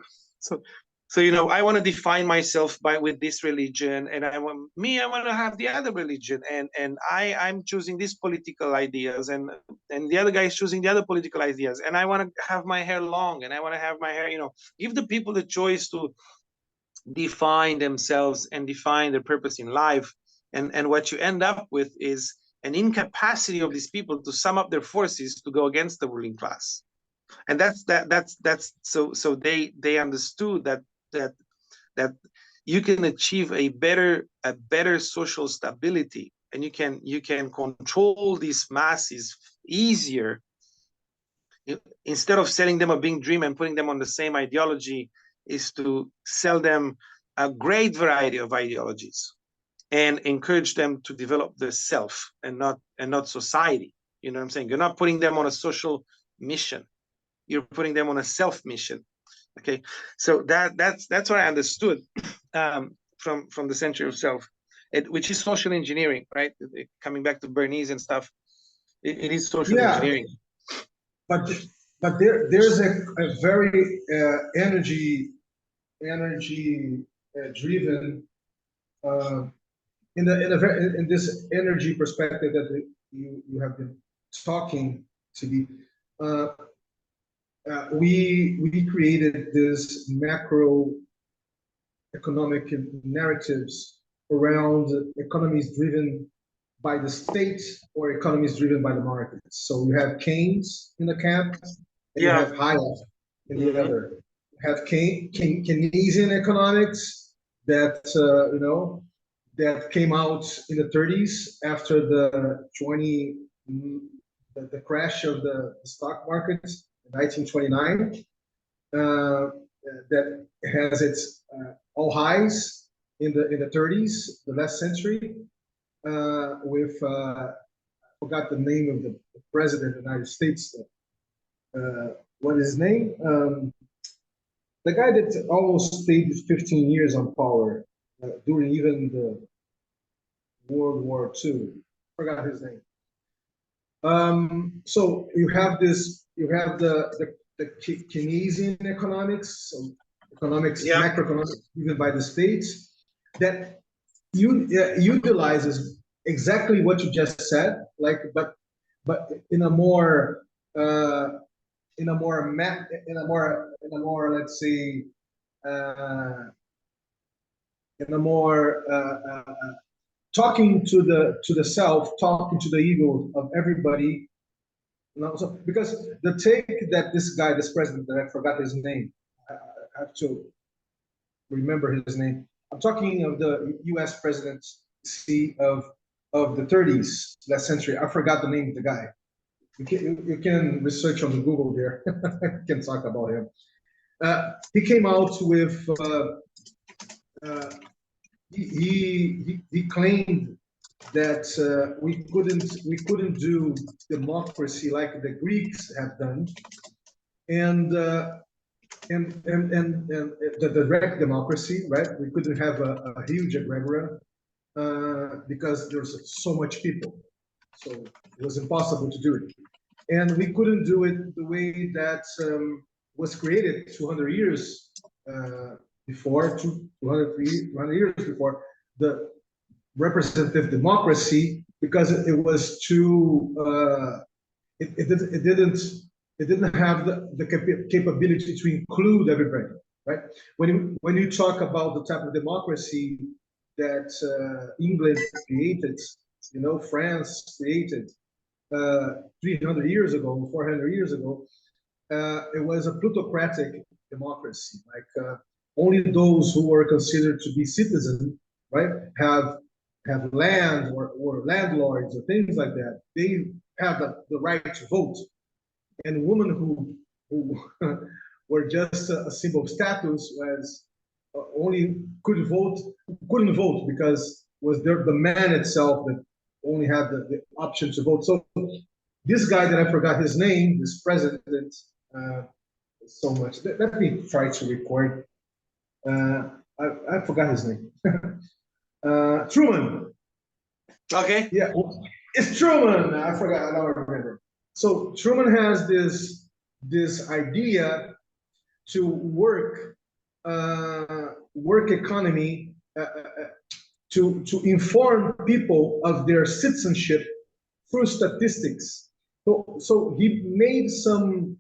I want to define myself with this religion, and I want to have the other religion, and I'm choosing these political ideas, and the other guy is choosing the other political ideas, and I want to have my hair long, and I want to have my hair, give the people the choice to define themselves and define their purpose in life. And what you end up with is an incapacity of these people to sum up their forces to go against the ruling class. And that's so they understood that you can achieve a better social stability, and you can control these masses easier, instead of selling them a big dream and putting them on the same ideology, is to sell them a great variety of ideologies and encourage them to develop the self and not society. You know what I'm saying? You're not putting them on a social mission. You're putting them on a self mission. Okay, so that's what I understood from the Century of Self, which is social engineering, right? Coming back to Bernays and stuff, it is social engineering. But there's a very energy driven in this energy perspective that you have been talking to me. We created this macro economic narratives around economies driven by the state or economies driven by the markets. So you have Keynes in the camp, and you Yeah. have Hayek in the Mhm. other. You have Keynesian economics that that came out in the 30s after the crash of the stock market in 1929. That has its all highs in the 30s, the last century, with I forgot the name of the president of the United States. What is his name? The guy that almost stayed 15 years on power during even the World War II. Forgot his name. So you have this. You have the Keynesian economics, so economics, Yeah. macroeconomics given by the states that utilizes exactly what you just said, like but in a more let's say uh, in a more talking to the self, talking to the ego of everybody. So because the take that this guy, this president, that I forgot his name, I have to remember his name. I'm talking of the U.S. presidency of the 30s, last century. I forgot the name of the guy. You can research on the Google there. You can talk about him. He came out with he claimed that we couldn't do democracy like the Greeks have done, and the direct democracy, right? We couldn't have a huge egregora because there's so much people, so it was impossible to do it, and we couldn't do it the way that was created 200 years before, 200 years before the representative democracy, because it was too it didn't have the capability to include everybody, right? When you talk about the type of democracy that England created, France created 300 years ago, 400 years ago, it was a plutocratic democracy. Like only those who were considered to be citizens, right, have land or landlords or things like that. They have the right to vote, and women who were just a symbol of status was only couldn't vote because was there the man itself that only had the option to vote. So this guy that I forgot his name, this president, so much. Let me try to record. I forgot his name. Truman. Okay. Yeah, it's Truman. I forgot. I don't remember. So Truman has this idea to work economy to inform people of their citizenship through statistics. So he made some.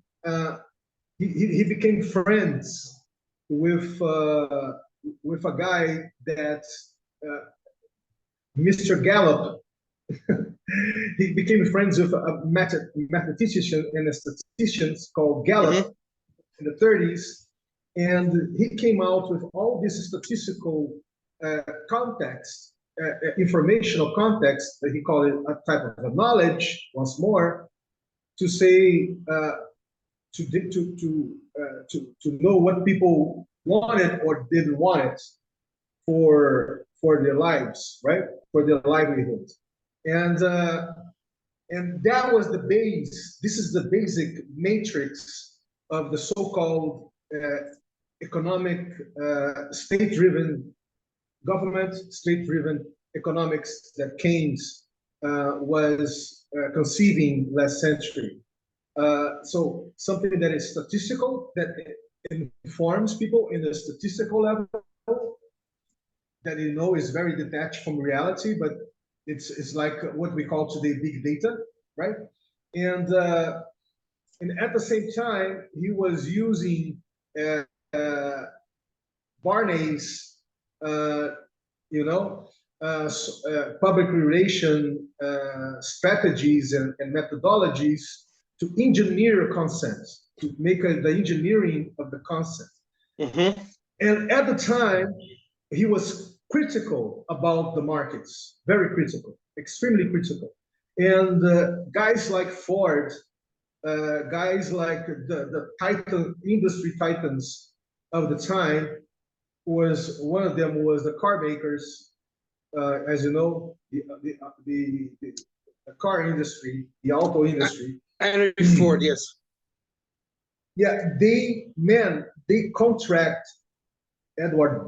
He became friends with a guy that Mr. Gallup. He became friends with a mathematician and a statistician called Gallup in the 30s, and he came out with all this statistical context, informational context that he called it a type of knowledge. Once more, to say to know what people wanted or didn't want it for their lives, right? For their livelihood, and that was the base. This is the basic matrix of the so-called economic state-driven government, state-driven economics that Keynes was conceiving last century. So something that is statistical, that informs people in the statistical level, that is very detached from reality, but it's like what we call today big data, right? And at the same time, he was using Barney's, public relation strategies and methodologies to engineer consent. make the engineering of the concept. Mm-hmm. And at the time, he was critical about the markets, very critical, extremely critical. And guys like Ford, guys like the titan industry titans of the time, was one of them was the car makers. As you know, the car industry, the auto industry. Henry Ford, yes. Yeah, they contract Edward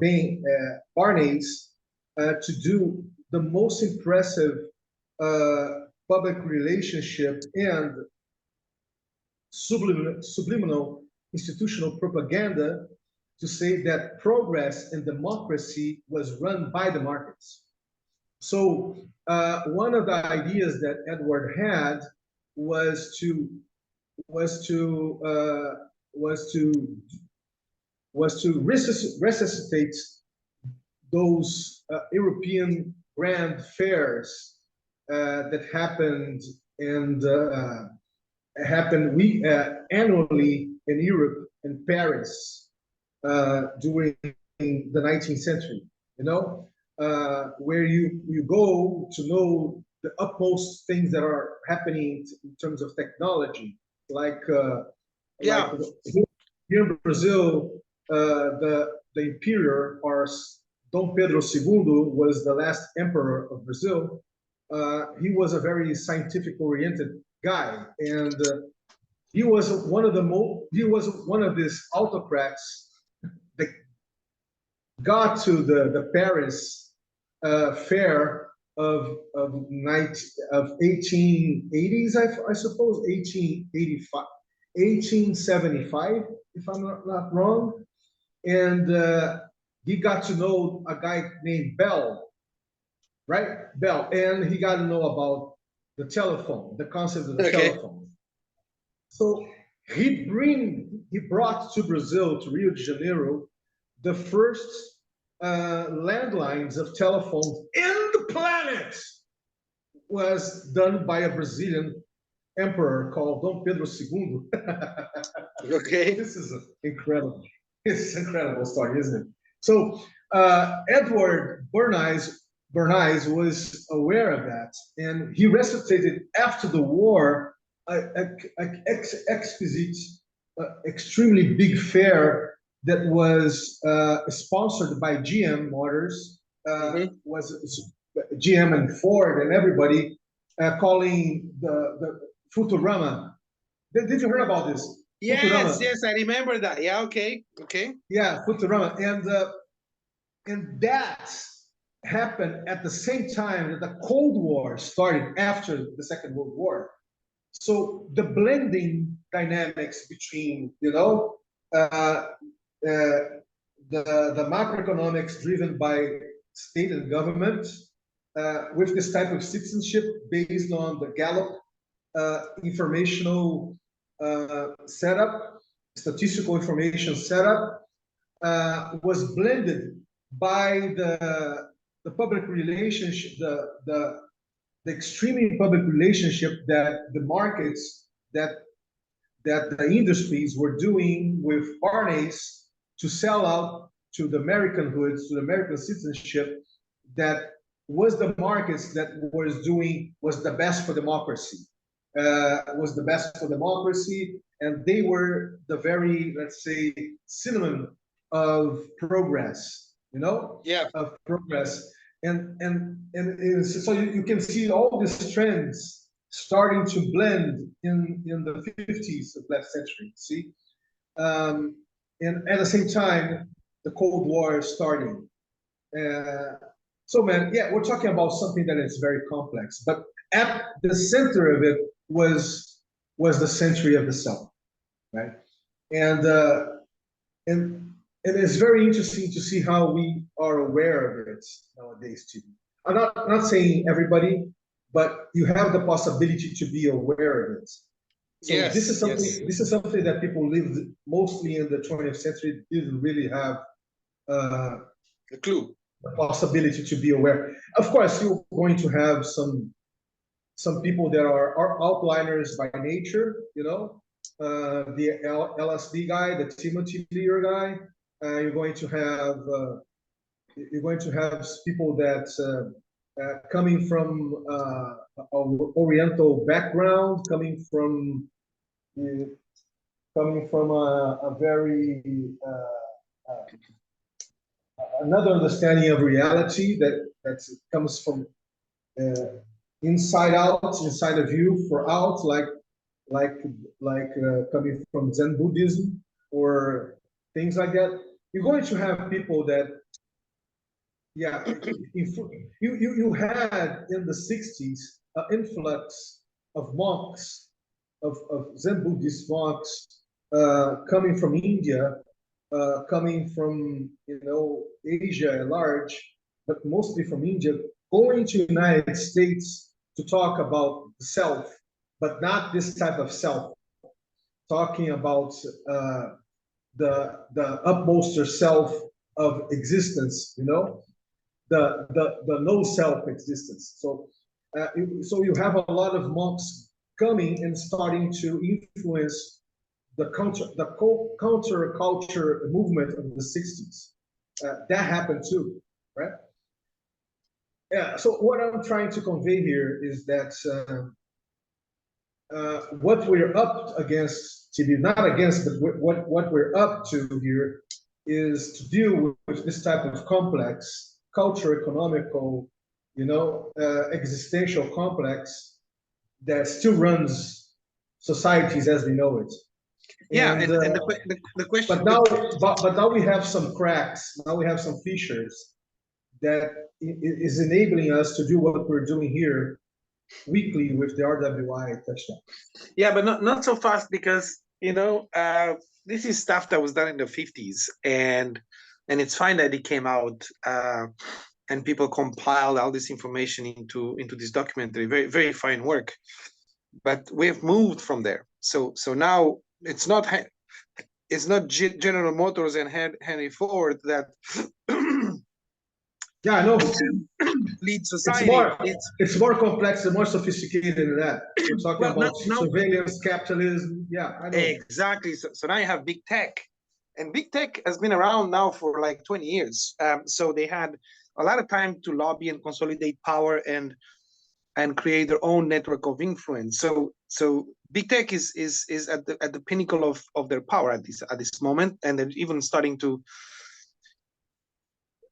Bernays to do the most impressive public relationship and subliminal institutional propaganda to say that progress and democracy was run by the markets. So one of the ideas that Edward had was to resuscitate those European grand fairs that happened annually in Europe and Paris during the 19th century. You know, where you go to know the utmost things that are happening in terms of technology, like Yeah. like here in Brazil, the emperor, or Dom Pedro II, was the last emperor of Brazil. He was a very scientific-oriented guy, and he was one of these autocrats that got to the Paris fair of 1880s, I suppose, 1885, 1875, if I'm not wrong. And he got to know a guy named Bell, right? Bell, and he got to know about the telephone, the concept of the telephone. So he brought to Brazil, to Rio de Janeiro, the first landlines of telephones in the planet. Was done by a Brazilian emperor called Dom Pedro II. Okay. This is incredible. It's an incredible story, isn't it? So Edward Bernays was aware of that, and he resuscitated after the war exquisite, extremely big fair that was sponsored by GM Motors, was GM and Ford and everybody, calling the Futurama. Did you hear about this? Yes, Futurama. yes, I remember that. Yeah, okay, okay. Yeah, Futurama, and that happened at the same time that the Cold War started after the Second World War. So the blending dynamics between, you know, the macroeconomics driven by state and government, with this type of citizenship based on the Gallup informational setup, statistical information setup, was blended by the public relationship, the extremely public relationship that the markets, that the industries were doing with Bernays to sell out to the American hoods, to the American citizenship, that was the markets that was the best for democracy, and they were the very, let's say, synonym of progress, you know, of progress. And so you can see all these trends starting to blend in the 50s of last century, see? And at the same time, the Cold War is starting. So man, yeah, we're talking about something that is very complex, but at the center of it was the century of the South, right? And it's very interesting to see how we are aware of it nowadays too. I'm not saying everybody, but you have the possibility to be aware of it. So this is something that people lived mostly in the 20th century didn't really have a clue, the possibility to be aware. Of course, you're going to have some people that are outliners by nature, you know, the LSD guy, the Timothy Lear guy. You're going to have people that coming from Oriental background, coming from a very another understanding of reality that comes from inside out, inside of you, for out, like coming from Zen Buddhism or things like that. You're going to have people that, yeah, you had in the 60s an influx of monks, of Zen Buddhist monks coming from India, coming from Asia at large, but mostly from India, going to the United States to talk about the self, but not this type of self, talking about the upmost self of existence, the no self existence. So you have a lot of monks coming and starting to influence the counter culture movement of the 60s. That happened too, right? Yeah. So what I'm trying to convey here is that what we're up against, not against, but what we're up to here is to deal with this type of complex, culture, economical, existential complex that still runs societies as we know it. Yeah, and the question. But now we have some cracks. Now we have some fissures that is enabling us to do what we're doing here weekly with the RWI touchdown. Yeah, but not so fast, because this is stuff that was done in the 50s, and it's fine that it came out and people compiled all this information into this documentary. Very, very fine work. But we've moved from there. So now it's not General Motors and Henry Ford that yeah, I know. lead society. It's more complex and more sophisticated than that. We're talking about surveillance, capitalism. Yeah, I know. Exactly. So now you have big tech, and big tech has been around now for like 20 years. So they had a lot of time to lobby and consolidate power and create their own network of influence. So big tech is at the pinnacle of their power at this moment, and they're even starting to.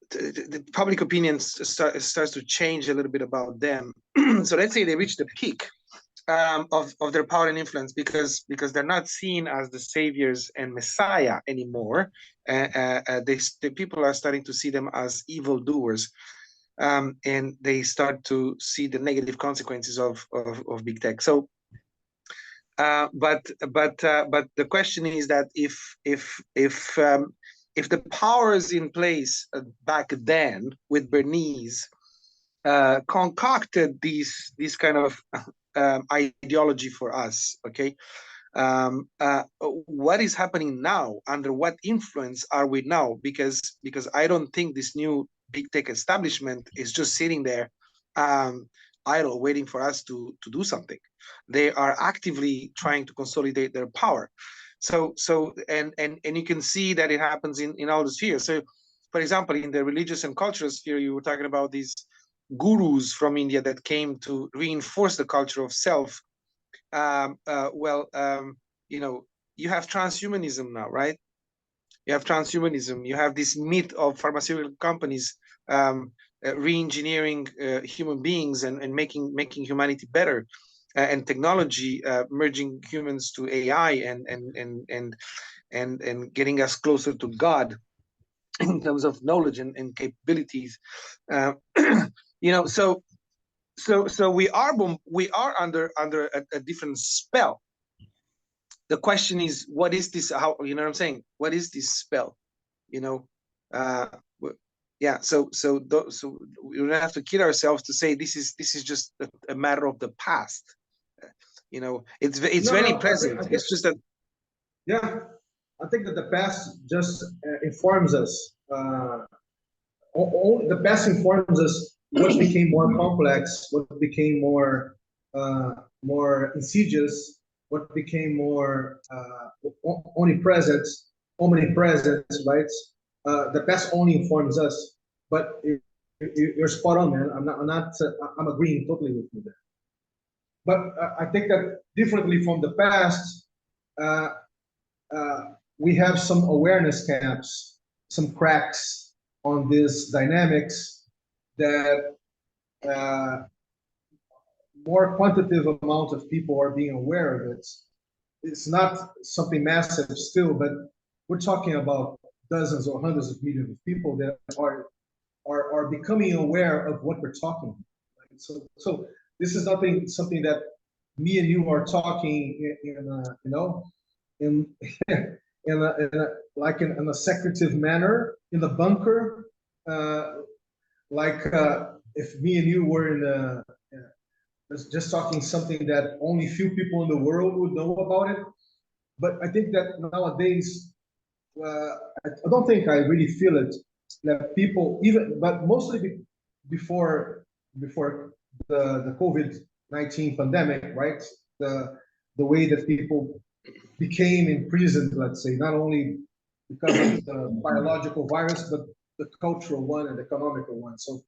The public opinion starts to change a little bit about them. So let's say they reach the peak of their power and influence, because they're not seen as the saviors and messiah anymore. The people are starting to see them as evildoers, and they start to see the negative consequences of big tech. So, but the question is that if the powers in place back then with Bernays concocted these kind of ideology for us, okay, what is happening now? Under what influence are we now? Because I don't think this new big tech establishment is just sitting there idle, waiting for us to do something. They are actively trying to consolidate their power. So and you can see that it happens in all the spheres. So, for example, in the religious and cultural sphere, you were talking about these gurus from India that came to reinforce the culture of self. You have transhumanism now, right? You have transhumanism. You have this myth of pharmaceutical companies re-engineering human beings and making humanity better. And technology merging humans to AI and getting us closer to God in terms of knowledge and capabilities. So we are under a different spell. The question is, what is this? How, you know what I'm saying? What is this spell? Yeah. So we don't have to kid ourselves to say this is just a matter of the past. It's very present. It's just that. Yeah, I think that the past just informs us. The past informs us what became more complex, what became more insidious, what became more omnipresent, right? The past only informs us. But you're spot on, man. I'm agreeing totally with you there. But I think that differently from the past, uh, we have some awareness gaps, some cracks on these dynamics that more quantitative amount of people are being aware of it. It's not something massive still, but we're talking about dozens or hundreds of millions of people that are becoming aware of what we're talking about. Right? So this is something that me and you are talking in in a secretive manner in the bunker, if me and you were in a just talking something that only few people in the world would know about it. But I think that nowadays, I don't think I really feel it that people even, but mostly before the COVID-19 pandemic, right? The way that people became imprisoned, let's say, not only because of the biological virus, but the cultural one and economical one. So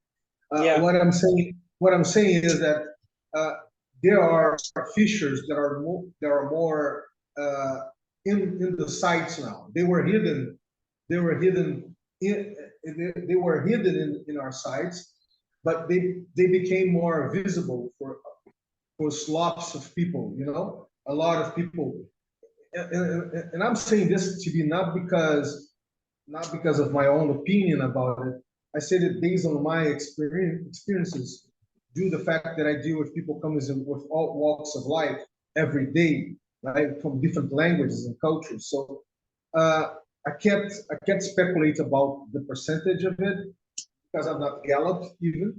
Yeah. what I'm saying is that there are fissures that are more in the sites now. They were hidden. They were hidden in our sites, but they became more visible for lots of people. You know, a lot of people. And I'm saying this to be not because of my own opinion about it. I say that based on my experiences, due to the fact that I deal with people coming with all walks of life every day, right, from different languages and cultures. So I can't speculate about the percentage of it because I'm not Gallup even.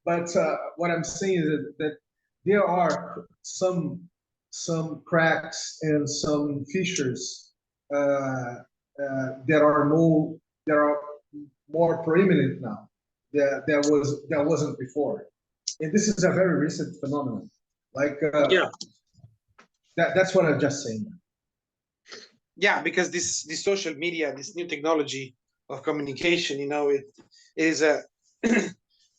But what I'm saying is that there are some cracks and some fissures that are more preeminent now that wasn't before, and this is a very recent phenomenon. Like Yeah. that's what I'm just saying. Yeah, because this social media, this new technology of communication, it is a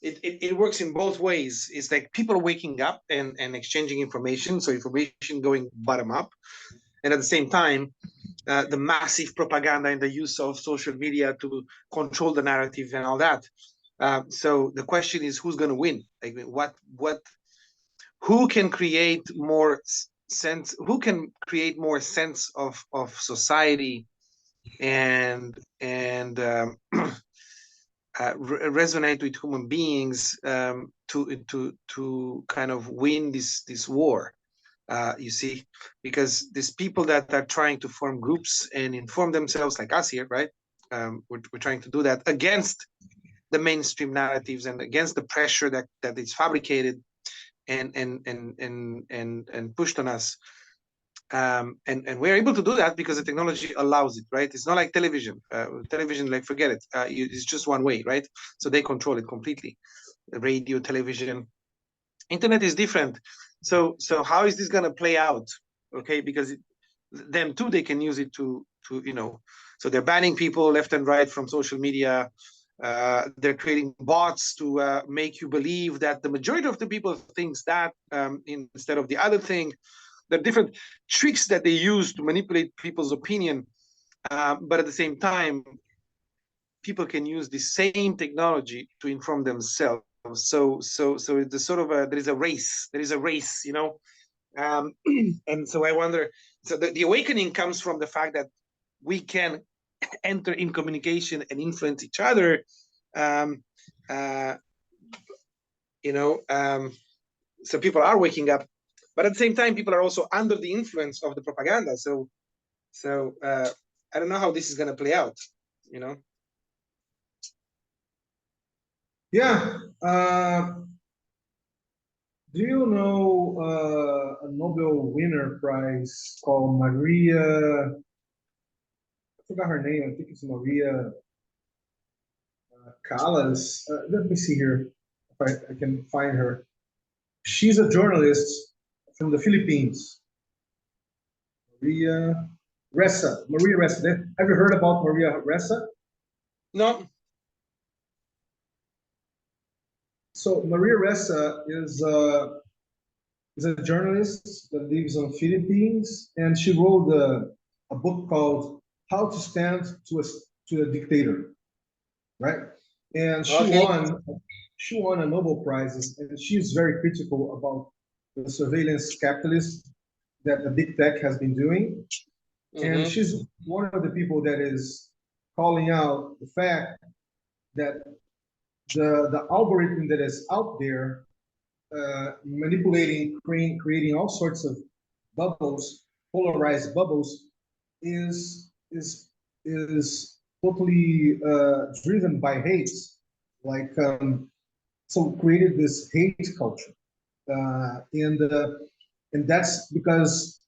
it works in both ways. It's like people waking up and exchanging information, so information going bottom up, and at the same time, the massive propaganda and the use of social media to control the narrative and all that. So the question is, who's going to win? Like, who can create more sense? Who can create more sense of society and resonate with human beings to kind of win this war? You see, because these people that are trying to form groups and inform themselves, like us here, right? We're trying to do that against the mainstream narratives and against the pressure that is fabricated and pushed on us. And we're able to do that because the technology allows it, right? It's not like television. Television, like, forget it. It's just one way, right? So they control it completely. Radio, television, internet is different. So how is this going to play out? Okay, because them too, they can use it to so they're banning people left and right from social media. They're creating bots to make you believe that the majority of the people thinks that instead of the other thing. There are different tricks that they use to manipulate people's opinion, but at the same time, people can use the same technology to inform themselves. So it's a sort of there is a race, and so I wonder. So the awakening comes from the fact that we can enter in communication and influence each other. So people are waking up, but at the same time, people are also under the influence of the propaganda. So I don't know how this is going to play out. Yeah. Do you know a Nobel winner prize called Maria? I forgot her name. I think it's Maria Callas. Let me see here if I can find her. She's a journalist from the Philippines. Maria Ressa. Maria Ressa. Have you heard about Maria Ressa? No. So Maria Ressa is a journalist that lives on Philippines, and she wrote a book called "How to Stand to a Dictator," right? And Okay. she won a Nobel Prize, and she's very critical about the surveillance capitalist that the big tech has been doing. And she's one of the people that is calling out the fact that the algorithm that is out there manipulating, creating all sorts of bubbles, polarized bubbles, is totally driven by hate. Like so, created this hate culture, and that's because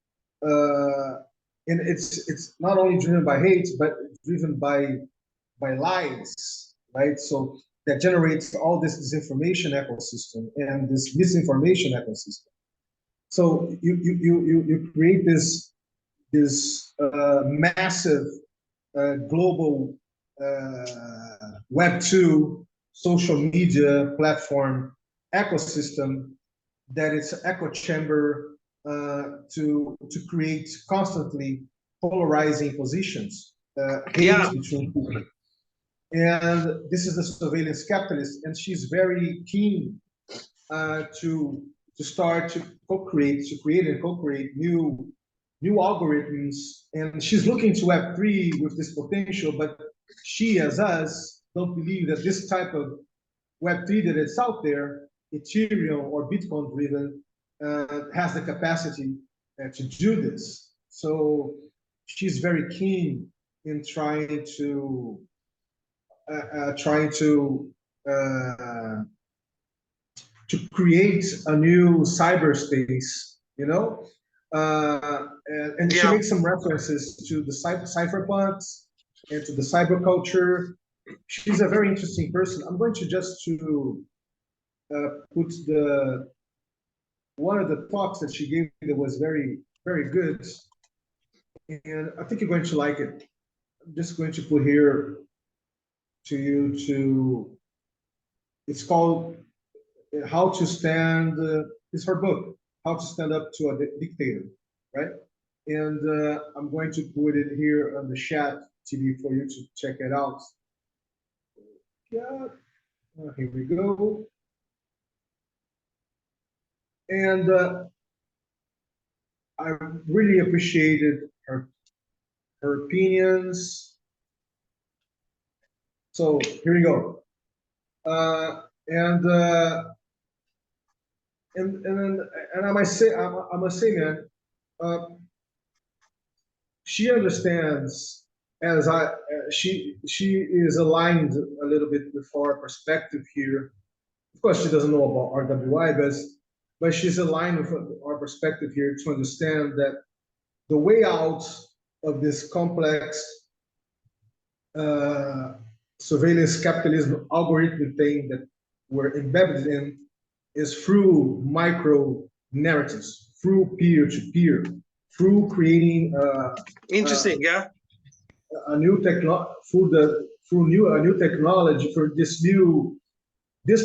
and it's not only driven by hate, but driven by lies, right? So that generates all this disinformation ecosystem and this misinformation ecosystem. So you create this massive global Web2 social media platform ecosystem that is an echo chamber to create constantly polarizing positions, hate between people. And this is the surveillance capitalist, and she's very keen to start to create and co-create new algorithms. And she's looking to Web3 with this potential, but she, as us, don't believe that this type of Web3 that is out there, Ethereum or Bitcoin driven, has the capacity to do this. So she's very keen in trying to create a new cyberspace, you know, and she makes some references to the cypherpunks and to the cyber culture. She's a very interesting person. I'm going to just to put one of the talks that she gave that was very good, and I think you're going to like it. I'm just going to put here to you to. It's called "How to Stand." It's her book, "How to Stand Up to a Dictator," right? And I'm going to put it here on the chat TV for you to check it out. Yeah, here we go. And I really appreciated her opinions. So here we go. And I must say, man, she understands as she is aligned a little bit with our perspective here. Of course, she doesn't know about RWI, but she's aligned with our perspective here to understand that the way out of this complex surveillance capitalism algorithm thing that we're embedded in is through micro narratives, through peer-to-peer, through creating interesting, yeah, a new technology, a new technology, for this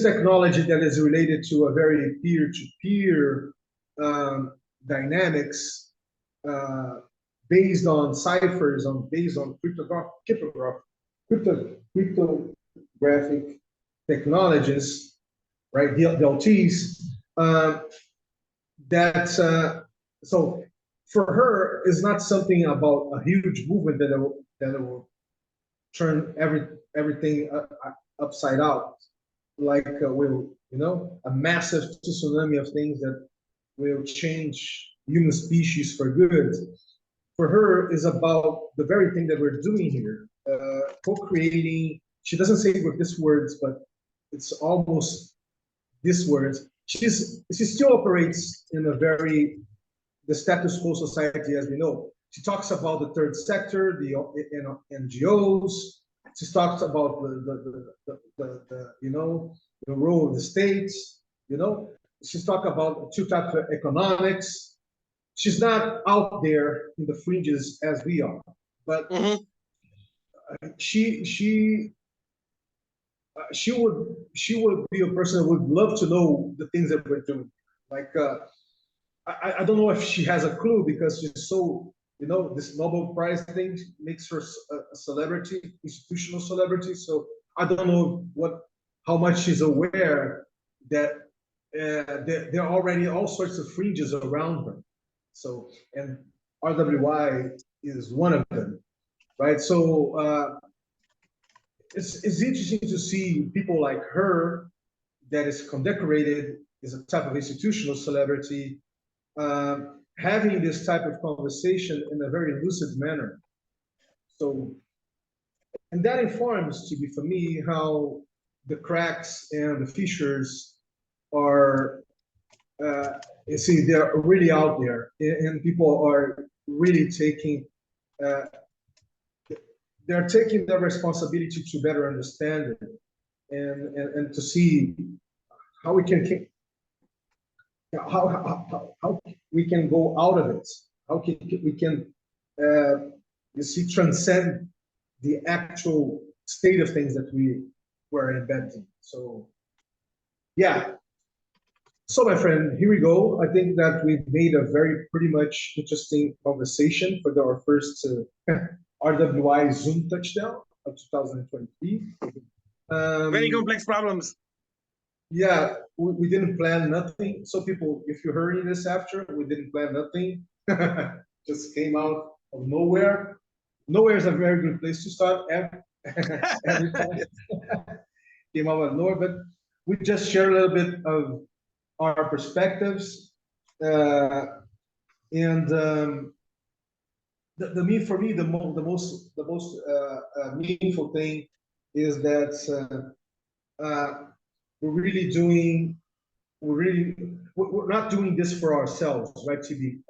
technology that is related to a very peer-to-peer dynamics based on ciphers, based on cryptographic technologies, right? DLTs. So for her, it's not something about a huge movement that will turn everything upside out, like will, you know, a massive tsunami of things that will change human species for good. For her, is about the very thing that we're doing here, co-creating. She doesn't say it with these words, but it's almost these words. She still operates in a very the status quo society as we know. She talks about the third sector, the NGOs. She talks about the you know, the role of the states. You know, she's talking about two types of economics. she's not out there in the fringes as we are, but Mhm. she she would be a person that would love to know the things that we're doing. Like I don't know if she has a clue because she's so, you know, this Nobel Prize thing makes her a celebrity, institutional celebrity. So I don't know how much she's aware that there are already all sorts of fringes around her. So, and RWI is one of them, right? So it's interesting to see people like her that is condecorated as a type of institutional celebrity having this type of conversation in a very lucid manner. So, and that informs, to be for me, how the cracks and the fissures are, you see, they're really out there, and people are really taking, uh, they're taking the responsibility to better understand it and to see how we can how we can go out of it. How we can you see transcend the actual state of things that we were inventing. So yeah. So my friend, here we go. I think that we've made a very pretty much interesting conversation for our first RWI Zoom touchdown of 2023. Very complex problems. Yeah, we didn't plan nothing. So people, if you're hearing this after, we didn't plan nothing. Just came out of nowhere. Nowhere is a very good place to start every time. Came out of nowhere, but we just share a little bit of our perspectives. And for me, the most meaningful thing is that we're really doing we're not doing this for ourselves, right, TB?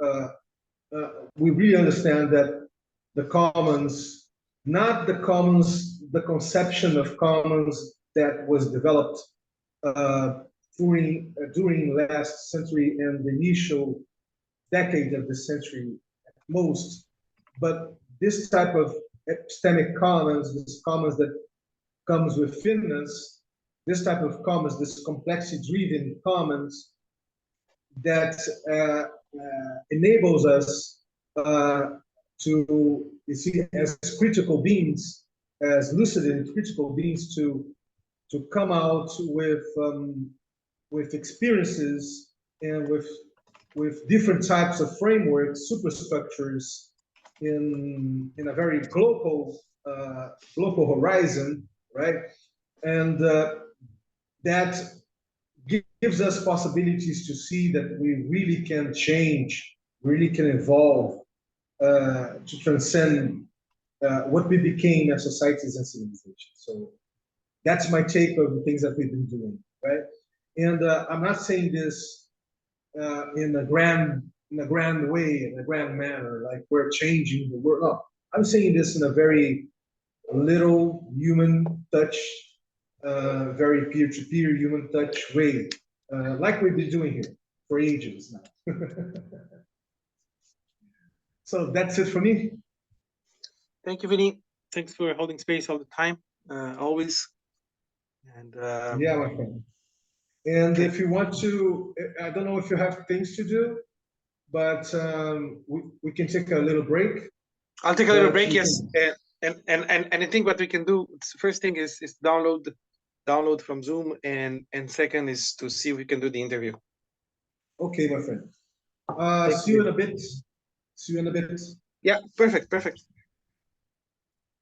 We really understand that the commons, not the commons, the conception of commons that was developed during last century and the initial decade of the century at most, but this type of epistemic commons, this commons that comes within us, this type of commons, this complexity-driven commons that enables us to, you see, as critical beings, as lucid and critical beings, to come out with experiences and with different types of frameworks, superstructures in a very global horizon, right? And that gives us possibilities to see that we really can change, really can evolve to transcend what we became as societies and civilizations. So that's my take of the things that we've been doing, right? And I'm not saying this in a grand way, in a grand manner, like we're changing the world. No, I'm saying this in a very little human touch, very peer-to-peer human touch way, like we've been doing here for ages now. So that's it for me. Thank you, Vinny. Thanks for holding space all the time, always. And yeah, my friend. And if you want to, I don't know if you have things to do, but we can take a little break. I'll take a little break, yes. And I think what we can do, first thing is download from Zoom, and second is to see if we can do the interview. Okay, my friend. See you in a bit. See you in a bit. Yeah, perfect. Bye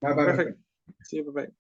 bye. Perfect. See you, bye bye.